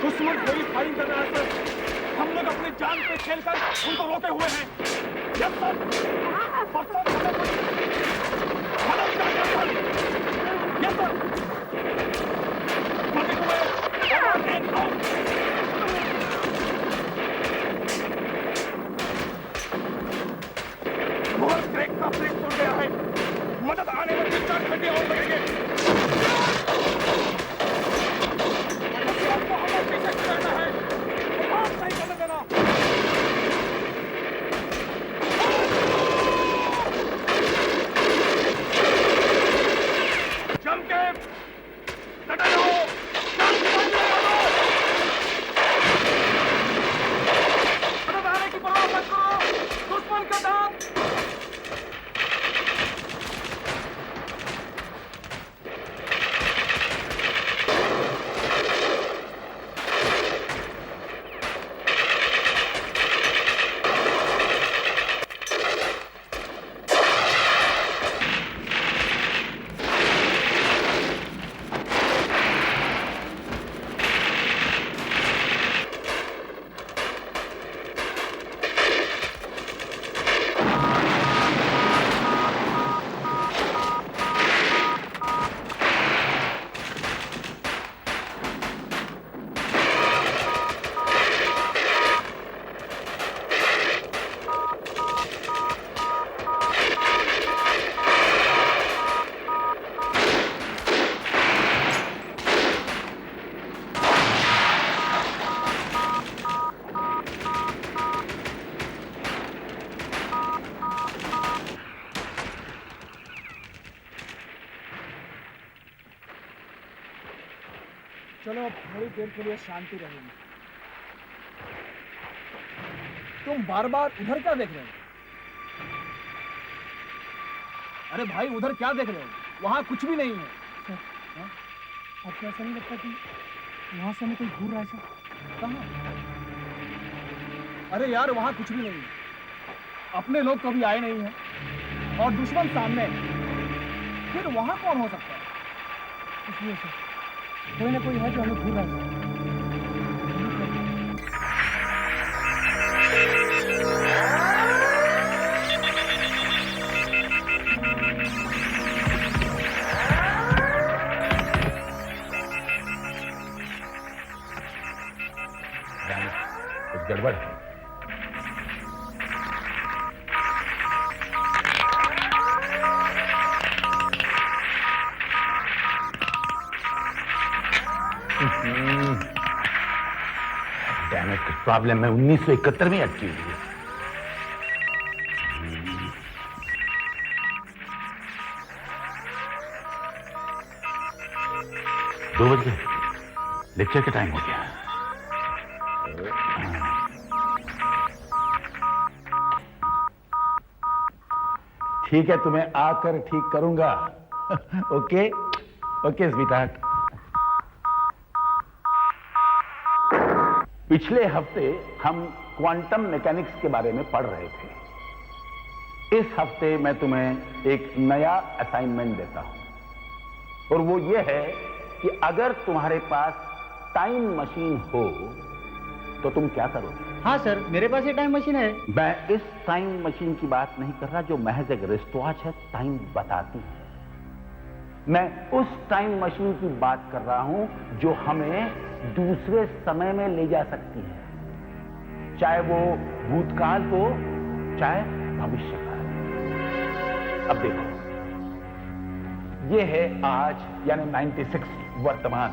दुश्मन कोई फायरिंग कर रहा है सर। हम लोग अपनी जान पे खेलकर उनको रोके हुए हैं। Yes sir. Yes sir. मोहर ब्रेक का ब्रेक टूट गया है। मदद आने में 3-4 घंटे और लगेंगे। चलो अब थोड़ी देर के लिए शांति रहेगी। तुम बार बार उधर क्या देख रहे हो? अरे भाई उधर क्या देख रहे हो? वहां कुछ भी नहीं है। आपको ऐसा नहीं लगता कि वहां से हमें कोई घूर रहा है? कहाँ? अरे यार वहां कुछ भी नहीं है। अपने लोग कभी आए नहीं हैं और दुश्मन सामने है। फिर वहां कौन हो सकता है? इसलिए से कोई ना कोई है जो हमें घूर रहा है। कुछ गड़बड़ है। प्रॉब्लम में 1971 में अटकी हुई है। 2 बज गए, लेक्चर का टाइम हो गया। ठीक है, तुम्हें आकर ठीक करूंगा। Okay okay sweetheart. पिछले हफ्ते हम क्वांटम मैकेनिक्स के बारे में पढ़ रहे थे। इस हफ्ते मैं तुम्हें एक नया असाइनमेंट देता हूं और वो ये है कि अगर तुम्हारे पास टाइम मशीन हो तो तुम क्या करोगे? हाँ सर, मेरे पास ये टाइम मशीन है। मैं इस टाइम मशीन की बात नहीं कर रहा जो महज एक रिस्टवॉच है, टाइम बताती है। मैं उस टाइम मशीन की बात कर रहा हूं जो हमें दूसरे समय में ले जा सकती है, चाहे वो भूतकाल हो चाहे भविष्य का। अब देखो, ये है आज यानी 96 वर्तमान,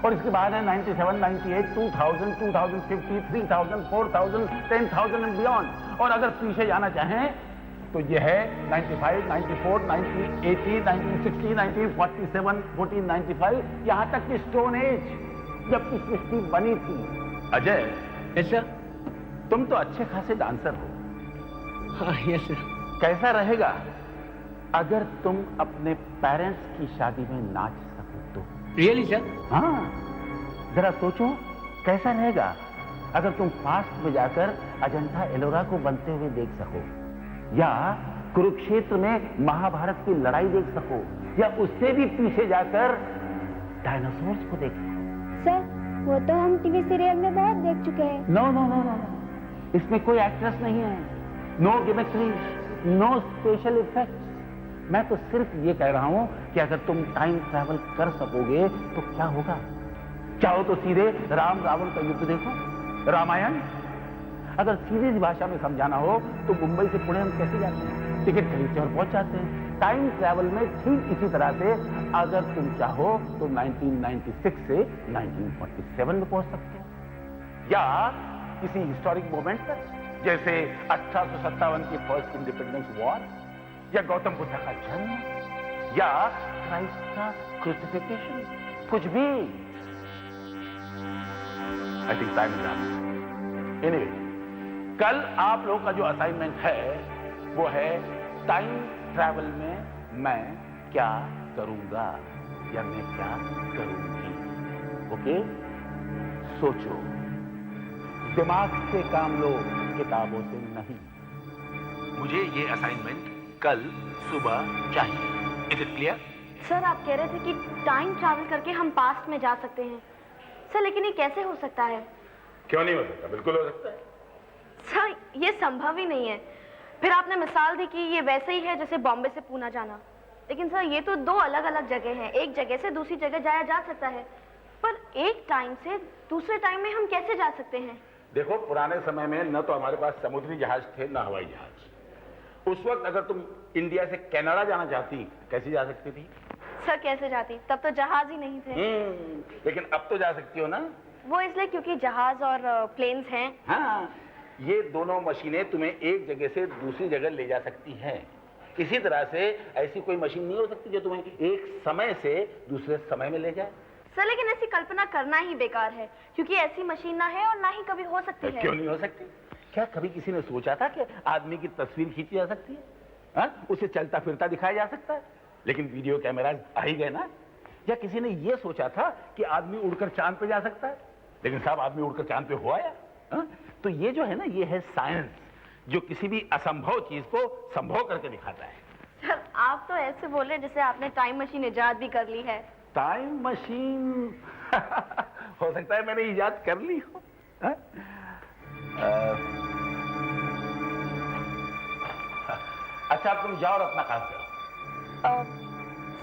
और इसके बाद है 97, 98, 2000, 2050, 3000, 4000, 10,000 एंड बियॉन्ड। और अगर पीछे जाना चाहें तो ये है 95, 94, 90, 80, 1960, 1947, 1495, यहां तक कि स्टोन एज जबकि सृष्टि बनी थी। अजय, सर। तुम तो अच्छे खासे डांसर हो। हाँ यस सर। कैसा रहेगा अगर तुम अपने पेरेंट्स की शादी में नाच सको तो? Really sir? हाँ, जरा सोचो कैसा रहेगा अगर तुम पास्ट में जाकर अजंता एलोरा को बनते हुए देख सको, या कुरुक्षेत्र में महाभारत की लड़ाई देख सको, या उससे भी पीछे जाकर डायनासोर्स को देख सको। सर वो तो हम टीवी सीरियल में बहुत देख चुके हैं। नो नो नो नो, इसमें कोई एक्ट्रेस नहीं है, नो गिमिक्री, नो स्पेशल इफेक्ट। मैं तो सिर्फ ये कह रहा हूं कि अगर तुम टाइम ट्रैवल कर सकोगे तो क्या होगा। चाहो तो सीधे राम रावण का युद्ध देखो, रामायण। अगर सीधी भाषा में समझाना हो तो मुंबई से पुणे हम कैसे जाते हैं, टिकट खरीदते और पहुंच जाते हैं। टाइम ट्रैवल में ठीक इसी तरह से अगर तुम चाहो तो 1996 से 1947 में पहुंच सकते हो, या किसी हिस्टोरिक मोमेंट पर, जैसे 1857 की फर्स्ट इंडिपेंडेंस वॉर, या गौतम बुद्ध का जन्म, या क्राइस्ट का क्रूसिफिकेशन, कुछ भी। I think time is anyway, कल आप लोगों का जो असाइनमेंट है वो है टाइम ट्रैवल में मैं क्या करूंगा या मैं क्या करूंगी। ओके, सोचो, दिमाग से काम लो, किताबों से नहीं। मुझे ये असाइनमेंट कल सुबह चाहिए। Is it clear? सर आप कह रहे थे कि टाइम ट्रैवल करके हम पास्ट में जा सकते हैं। सर लेकिन ये कैसे हो सकता है? क्यों नहीं हो सकता? बिल्कुल हो सकता है। सर ये संभव ही नहीं है। फिर आपने मिसाल दी कि ये वैसे ही है जैसे बॉम्बे से पूना जाना, लेकिन सर ये तो दो अलग अलग जगह हैं। एक जगह से दूसरी जगह जाया जा सकता है, पर एक टाइम से दूसरे टाइम में हम कैसे जा सकते हैं? देखो, पुराने समय में न तो हमारे पास समुद्री जहाज थे न हवाई जहाज। उस वक्त अगर तुम इंडिया से कनाडा जाना चाहती, कैसे जा सकती थी? सर कैसे जाती? तब तो जहाज ही नहीं थे। लेकिन अब तो जा सकती हो ना। वो इसलिए क्योंकि जहाज और प्लेन्स हैं। हाँ, ये दोनों मशीनें तुम्हें एक जगह से दूसरी जगह ले जा सकती हैं। इसी तरह से ऐसी कोई मशीन नहीं हो सकती जो तुम्हें एक समय से दूसरे समय में ले जाए। सर लेकिन ऐसी कल्पना करना ही बेकार है, क्योंकि ऐसी मशीन ना है और ना ही कभी हो सकती है। क्यों नहीं हो सकती? क्या कभी किसी ने सोचा था कि आदमी की तस्वीर खींची जा सकती है? हाँ? उसे चलता फिरता दिखाया जा सकता है? लेकिन वीडियो कैमरा आ ही गए ना। या किसी ने यह सोचा था कि आदमी उड़कर चांद पे जा सकता है? लेकिन साहब, आदमी उड़कर चांद पे हो आया। हाँ? तो ये जो है ना, ये है साइंस, जो किसी भी असंभव चीज को संभव करके दिखाता है। सर आप तो ऐसे बोले जैसे आपने टाइम मशीन इजाद भी कर ली है। टाइम मशीन हो सकता है मैंने इजाद कर ली हो। अच्छा, अब तुम जाओ और अपना काम करो।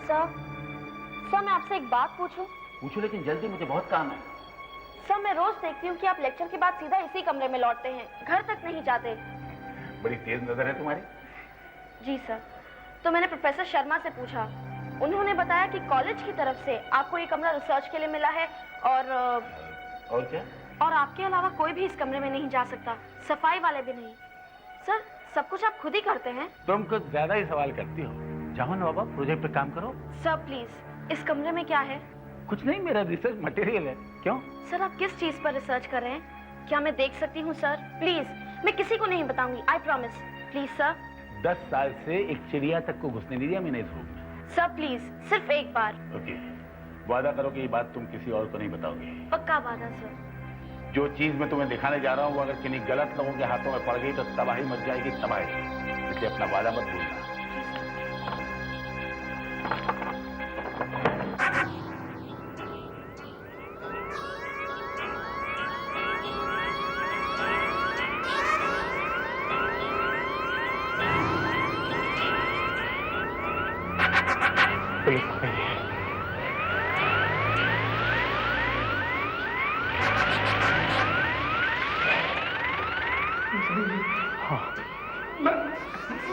सर मैं आपसे एक बात पूछूं? पूछो, लेकिन जल्दी, मुझे बहुत काम है। सर मैं रोज देखती हूँ कि आप लेक्चर के बाद सीधा इसी कमरे में लौटते हैं, घर तक नहीं जाते। बड़ी तेज नजर है तुम्हारी। जी सर। तो मैंने प्रोफेसर शर्मा से पूछा, उन्होंने बताया कि कॉलेज की तरफ से आपको ये कमरा रिसर्च के लिए मिला है और क्या? और आपके अलावा कोई भी इस कमरे में नहीं जा सकता, सफाई वाले भी नहीं। सर सब कुछ आप खुद ही करते हैं? तुम कुछ ज्यादा ही सवाल करती हो। जाओ ना बाबा, प्रोजेक्ट पे काम करो। सर प्लीज, इस कमरे में क्या है? कुछ नहीं, मेरा रिसर्च मटेरियल है। क्यों? सर आप किस चीज पर रिसर्च कर रहे हैं? क्या मैं देख सकती हूँ सर? प्लीज, मैं किसी को नहीं बताऊंगी, आई प्रॉमिस। Please sir. 10 साल से एक चिड़िया तक को घुसने नहीं दिया मैंने इस रूम में। सर प्लीज, सिर्फ एक बार। ओके, वादा करो कि ये बात तुम किसी और को नहीं बताओगे। पक्का वादा सर। जो चीज मैं तुम्हें दिखाने जा रहा हूँ वो अगर किन्हीं गलत लोगों के हाथों में पड़ गई तो तबाही मच जाएगी, तबाही। इसलिए अपना वादा मत भूलना।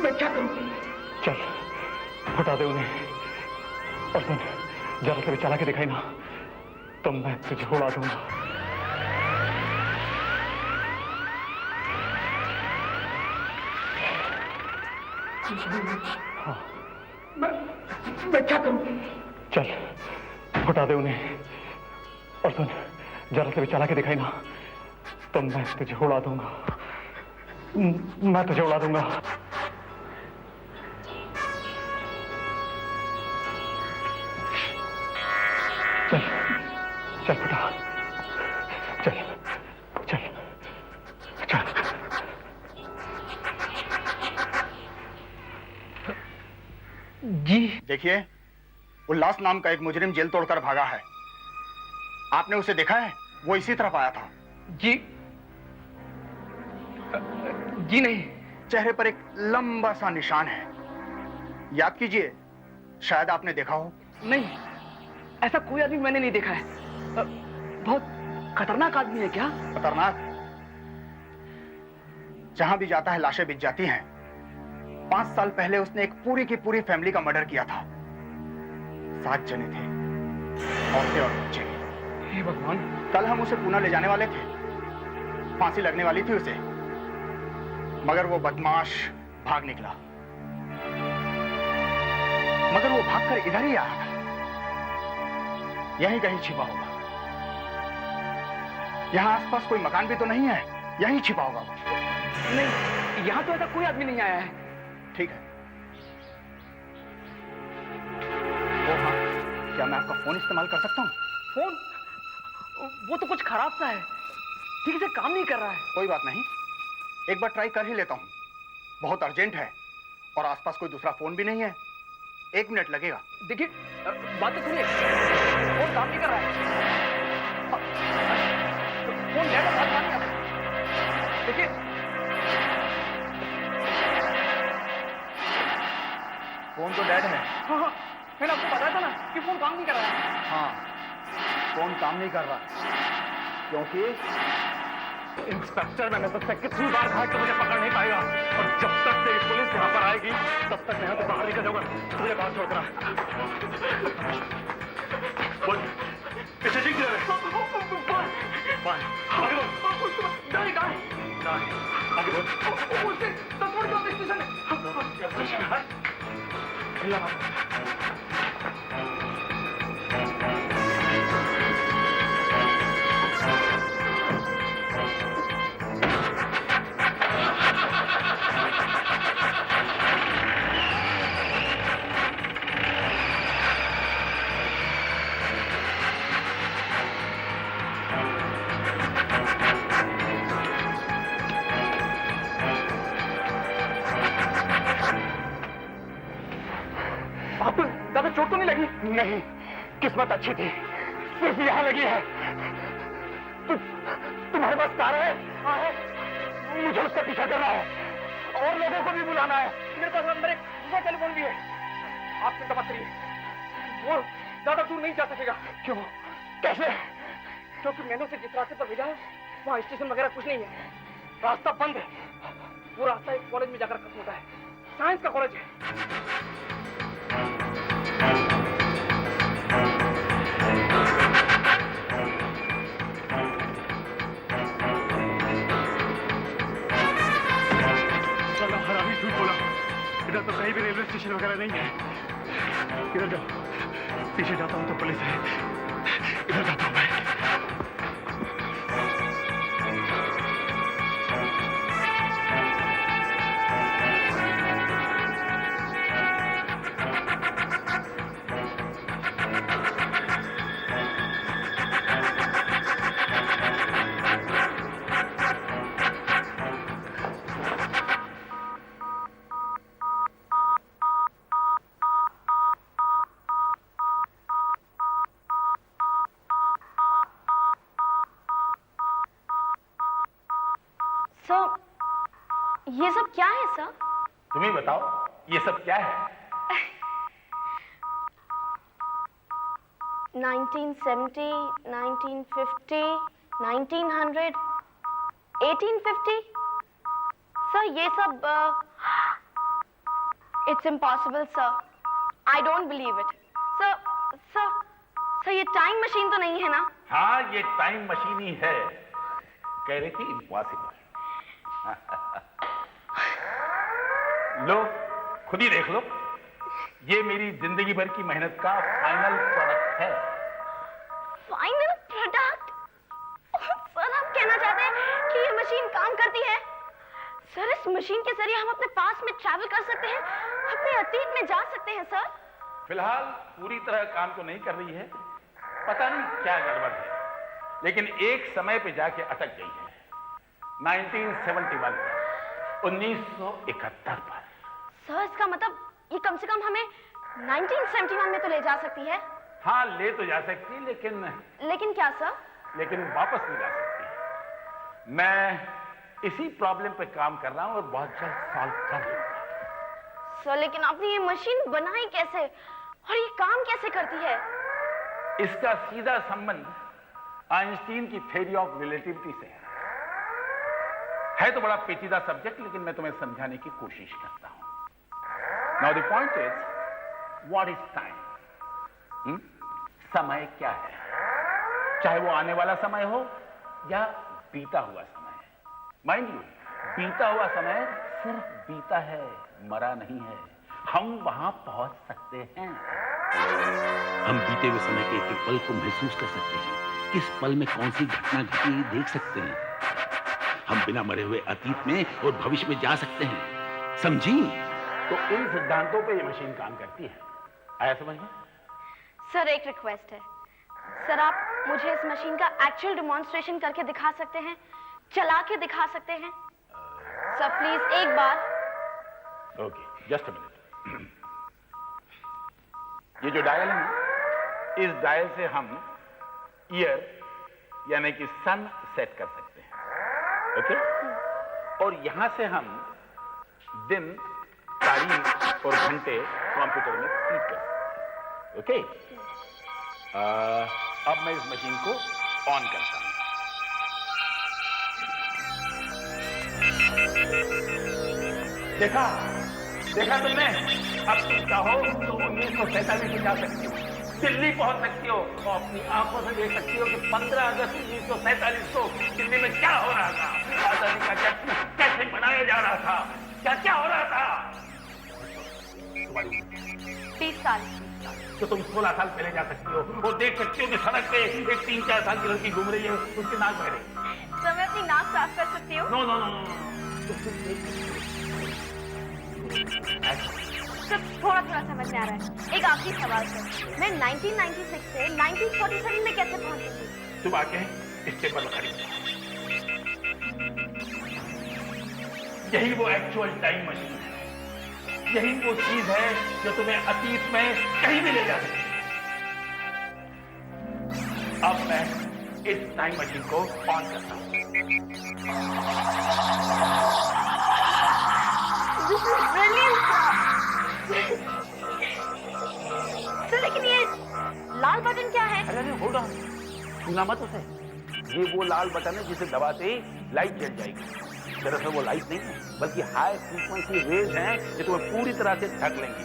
मैं क्या करूं? चल हटा दे उन्हें, और सुन, जरा से भी चला के दिखाई ना तो मैं तुझे उड़ा दूंगा। हाँ। मैं क्या करूं? चल हटा दे उन्हें, और सुन, जरा से भी चला के दिखाई ना तो मैं तुझे उड़ा दूंगा, मैं तुझे उड़ा दूंगा। चल चल बेटा, चल चल चल। जी देखिए, उल्लास नाम का एक मुजरिम जेल तोड़कर भागा है। आपने उसे देखा है? वो इसी तरफ आया था। जी नहीं। चेहरे पर एक लंबा सा निशान है, याद कीजिए, शायद आपने देखा हो। नहीं, ऐसा कोई आदमी मैंने नहीं देखा है। बहुत खतरनाक आदमी है क्या? खतरनाक? जहां भी जाता है लाशें बिछ जाती हैं। 5 साल पहले उसने एक पूरी की पूरी फैमिली का मर्डर किया था। 7 जने थे, औरतें और बच्चे। हे भगवान! कल हम उसे पुणे ले जाने वाले थे, फांसी लगने वाली थी उसे, मगर वो बदमाश भाग निकला। मगर वो भागकर इधर ही आया था, यहीं कहीं छिपा होगा। यहां आसपास कोई मकान भी तो नहीं है, यहीं छिपा होगा वो। नहीं, यहां तो ऐसा कोई आदमी नहीं आया है। ठीक है। वो हाँ, क्या मैं आपका फोन इस्तेमाल कर सकता हूँ? फोन? वो तो कुछ खराब सा है, ठीक से काम नहीं कर रहा है। कोई बात नहीं, एक बार ट्राई कर ही लेता हूँ। बहुत अर्जेंट है और आसपास कोई दूसरा फोन भी नहीं है। 1 मिनट लगेगा। देखिए, बात तो सुनिए, फोन काम नहीं कर रहा है। फोन डेड है, बात नहीं आता। देखिए, फोन तो डेड है। हाँ, मैंने आपको बताया था ना कि फोन काम नहीं कर रहा है। हाँ, फोन काम नहीं कर रहा, क्योंकि इंस्पेक्टर, मैंने सबसे कितनी बार कहा कि मुझे पकड़ नहीं पाएगा, और जब तक तेरी पुलिस यहाँ पर आएगी तब तक मैं यहाँ से बाहर निकल जाऊंगा। तुझे बाहर छोड़ कर बोल, पीछे जी किधर है? बाय, आगे बोल। दाएं, दाएं, दाएं, आगे बोल। उससे 10 मिनट बाद स्टेशन है। ज्यादा चोट तो नहीं लगी? नहीं, किस्मत अच्छी थी, सिर्फ यहाँ लगी है। तुम्हारे पास कार है? हाँ है। मुझे उसका पीछा करना है और लोगों को भी बुलाना है। मेरे पास नंबर 1 दूसरा टेलीफोन भी है। आप चिंता मत करिए, वो ज्यादा दूर नहीं जा सकेगा। क्यों? कैसे? क्योंकि मैंने उसे जिस रास्ते पर भेजा है वहाँ स्टेशन वगैरह कुछ नहीं है, रास्ता बंद है। वो रास्ता एक कॉलेज में जाकर खत्म होता है, साइंस का कॉलेज है। हरामी झूठ बोला, इधर तो कहीं भी रेलवे स्टेशन वगैरह नहीं है। इधर जाओ, पीछे जाता हूँ तो पुलिस है, इधर जाता हूँ मैं। ये सब क्या है सर? तुम ही बताओ, ये सब क्या है? 1970, 1950, 1900, 1850? सर ये सब it's impossible sir, I don't believe it. Sir ये टाइम मशीन तो नहीं है ना? हाँ, ये टाइम मशीन ही है। कह रही थी इम्पॉसिबल। लो, खुद ही देख लो, ये मेरी जिंदगी भर की मेहनत का फाइनल प्रोडक्ट है। Final product? सर आप कहना चाहते हैं इस मशीन के जरिए हम अपने पास में ट्रैवल कर सकते हैं, अपने अतीत में जा सकते हैं सर? फिलहाल पूरी तरह काम तो नहीं कर रही है, पता नहीं क्या गड़बड़ है, लेकिन एक समय पे जाके अटक गई है। 1971 पर, 1971 पर। सर इसका मतलब ये कम से कम हमें 1971 में तो ले जा सकती है? हाँ ले तो जा सकती, लेकिन क्या सर? लेकिन वापस नहीं जा सकती। मैं इसी प्रॉब्लम पे काम कर रहा हूं और बहुत जल्द सॉल्व कर लूंगा। सर लेकिन आपने ये मशीन बनाई कैसे और ये काम कैसे करती है? इसका सीधा संबंध आइंस्टीन की थ्योरी ऑफ रिलेटिविटी से है तो बड़ा पेचीदा सब्जेक्ट, लेकिन मैं तुम्हें समझाने की कोशिश करता हूं। Now the point is, what is time? समय क्या है? चाहे वो आने वाला समय हो या बीता हुआ समय। माइंड यू, बीता हुआ समय सिर्फ बीता है, मरा नहीं है। हम वहां पहुंच सकते हैं। हम बीते हुए समय के एक एक पल को महसूस कर सकते हैं, किस पल में कौन सी घटना घटी देख सकते हैं। हम बिना मरे हुए अतीत में और भविष्य में जा सकते हैं, समझी? तो इन सिद्धांतों पे ये मशीन काम करती है। आया समझ में? सर एक रिक्वेस्ट है, सर आप मुझे इस मशीन का एक्चुअल डेमोन्स्ट्रेशन करके दिखा सकते हैं, चला के दिखा सकते हैं? सर प्लीज एक बार। Okay, just a minute. ये जो डायल है ना, इस डायल से हम ईयर यानी कि सन सेट कर सकते हैं, ओके? और यहां से हम दिन, तारीख और घंटे कंप्यूटर में फीड कर सकते हैं, ओके? अब मैं इस मशीन को ऑन करता हूं। देखा तुमने? अब तुम चाहो तो 1947 में जा सकती हो, दिल्ली पहुंच सकती हो और अपनी आंखों से देख सकती हो कि 15 अगस्त 1947 को दिल्ली में क्या हो रहा था, आजादी का जश्न कैसे मनाया जा रहा था, क्या क्या हो रहा था। 30 साल। तो तुम 16 साल पहले जा सकती हो और देख सकती हो कि सड़क पे एक 3-4 साल की लड़की घूम रही है, उसकी नाक बह रही। सर मैं अपनी नाक साफ कर सकती हूँ? No no no. सर थोड़ा समझ में आ रहा है। एक आखिरी सवाल सर, मैं 1996 से 1947 में कैसे पहुंच सकती? तुम आके इस टेबल पर खड़ी हो। यही वो एक्चुअल टाइम मशीन है, यही वो चीज है जो तुम्हें अतीत में कहीं भी ले जा सकती है। अब मैं इस टाइम मशीन को ऑन करता हूं। This is brilliant, सर लेकिन ये लाल बटन क्या है? अरे होल्ड ऑन, सुना मत उसे। ये वो लाल बटन है जिसे दबाते ही लाइट जल जाएगी। दरअसल वो लाइट नहीं है, बल्कि हाई फ्रीक्वेंसी रेज हैं जो तुम्हें पूरी तरह से ढक लेंगी।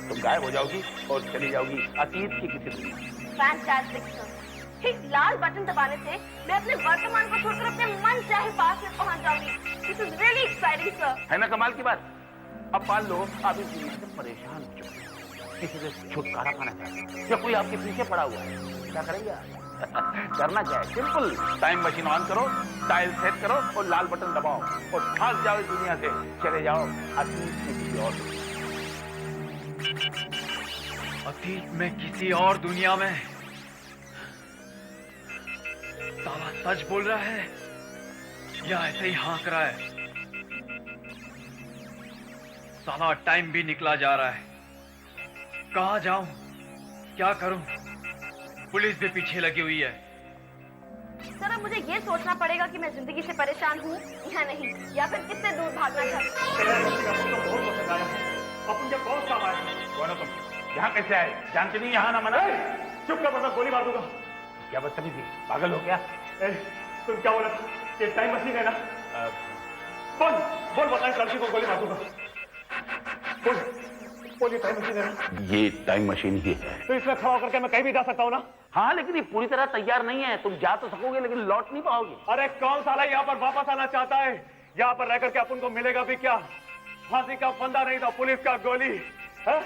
तुम गायब हो जाओगी और चली जाओगी अतीत की किसी दुनिया। Fantastic sir. इस लाल बटन दबाने से मैं अपने वर्तमान को छोड़कर अपने मन चाहे पास में पहुंच जाऊंगी। This is really exciting sir. है ना कमाल की बात? अब मान लो आप इस दुनिया से परेशान हो चुके, किसी से छुटकारा पाना चाहते हैं या कोई आपके पीछे पड़ा हुआ है, क्या करेंगे आप? करना क्या है? सिंपल, टाइम मशीन ऑन करो, डायल सेट करो और लाल बटन दबाओ और भाग जाओ इस दुनिया से, चले जाओ अतीत में किसी और अतीत में किसी और दुनिया में। साला सच बोल रहा है या ऐसे ही हाँक रहा है? साला टाइम भी निकला जा रहा है, कहाँ जाऊं, क्या करूं? पुलिस भी पीछे लगी हुई है। सर अब मुझे ये सोचना पड़ेगा कि मैं जिंदगी से परेशान हूँ या नहीं, या फिर कितने दूर भागना चाहती हूँ। अपन जब बहुत काम आए, कौन हो तुम? यहाँ कैसे आए? जानते नहीं यहाँ ना मना। चुप कर, वरना गोली मार दूंगा। क्या बदतमीजी, पागल हो गया? तुम क्या बोला? ये टाइम मशीन है ना? बोल बताएं, लड़की को गोली मार दूंगा। बोल ये टाइम मशीन है ना? ये टाइम मशीन ही है। तो इसमें खड़ा होकर के मैं कहीं भी जा सकता हूँ ना? हाँ, लेकिन ये पूरी तरह तैयार नहीं है। तुम जा तो सकोगे लेकिन लौट नहीं पाओगे। अरे कौन साला यहाँ पर वापस आना चाहता है? यहाँ पर रह करके अपन को मिलेगा भी क्या? फांसी का फंदा नहीं तो पुलिस का गोली है?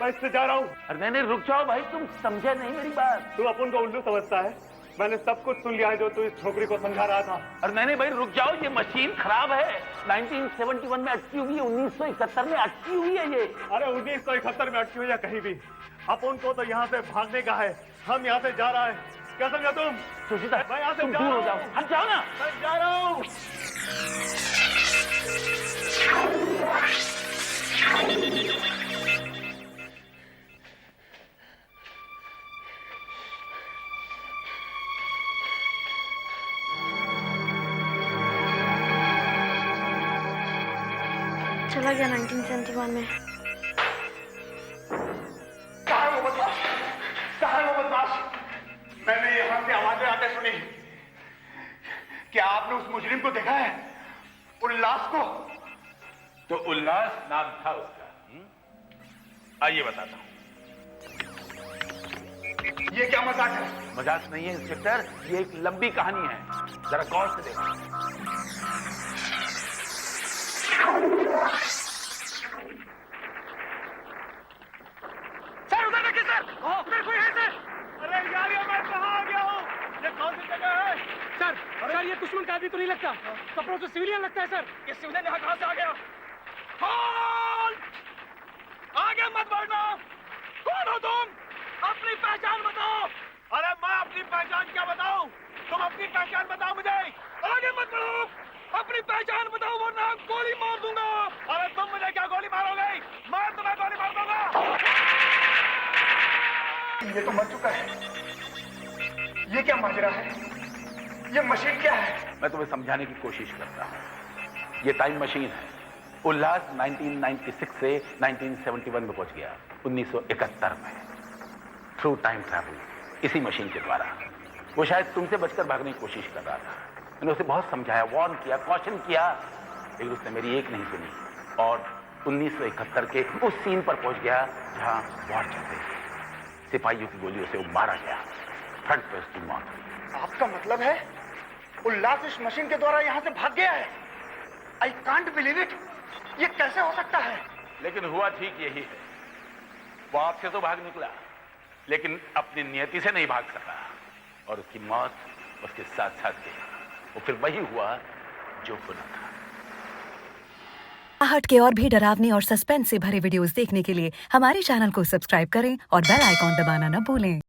मैं इससे जा रहा हूँ। अरे नहीं, रुक जाओ भाई, तुम समझे नहीं मेरी बात। तू अपन को उल्लू समझता है? मैंने सब कुछ सुन लिया है जो तू इस छोकरी को समझा रहा था। अरे नहीं भाई, रुक जाओ, ये मशीन खराब है। 1971 में अटकी हुई है, 1971 में अटकी हुई है ये। अरे 1971 में अटकी हुई है कहीं भी, अपन को तो यहाँ से भागने का है, हम यहाँ से जा रहा है, क्या समझा तुम? सुशीता, मैं यहाँ से तुम जा दूर रहा हो हूँ। जाओ, हट जाओ ना। मैं जा रहा हूँ। चला गया 1971 में। कहाँ है वो बदमाश? कहाँ है वो बदमाश? मैंने यहाँ से आवाजें आते सुनी। क्या आपने उस मुजरिम को देखा है? उल्लास को? तो उल्लास नाम था उसका। आइए बताता हूँ। ये क्या मजाक है? मजाक नहीं है इंस्पेक्टर, ये एक लंबी कहानी है, जरा गौर से देखो। सर उधर देखिए सर, उधर कोई है सर। अरे यार ये मैं कहाँ आ गया हूँ? ये कौन सी जगह है? सर ये दुश्मन का आदमी तो नहीं लगता, कपड़ों से सिविलियन लगता है सर। ये सिविलियन यहाँ कहाँ से आ गया? कौन? आगे मत बढ़ना। कौन हो तुम? अपनी पहचान बताओ। अरे मैं अपनी पहचान क्या बताऊं? तुम अपनी पहचान बताओ मुझे। आगे मत बढ़ो। अपनी पहचान बताओ वरना गोली मार दूंगा। अरे तुम मुझे क्या गोली मारोगे? मैं तुम्हें गोली मार दूंगा। ये तो मर चुका है। ये क्या माजरा है? ये मशीन क्या है? मैं तुम्हें समझाने की कोशिश करता हूँ। ये टाइम मशीन है। उल्लास 1996 से 1971 में पहुंच गया, 1971 में, थ्रू टाइम ट्रैवल, इसी मशीन के द्वारा। वो शायद तुमसे बचकर भागने की कोशिश कर रहा था। मैंने उसे बहुत समझाया, वार्न किया, कॉशन किया, लेकिन उसने मेरी एक नहीं सुनी और 1971 के उस सीन पर पहुंच गया जहां वॉर चल रही थी। सिपाहियों की गोलियों से वो मारा गया, फ्रंट पे उसकी मौत हुई। आपका मतलब है उल्लास इस मशीन के द्वारा यहाँ से भाग गया है? I can't believe it. ये कैसे हो सकता है? लेकिन हुआ ठीक यही है। वो आपसे तो भाग निकला, लेकिन अपनी नियति से नहीं भाग सका और उसकी मौत उसके साथ साथ गई। वो फिर वही हुआ जो होना था। आहट के और भी डरावनी और सस्पेंस से भरे वीडियोस देखने के लिए हमारे चैनल को सब्सक्राइब करें और बेल आइकॉन दबाना न भूलें।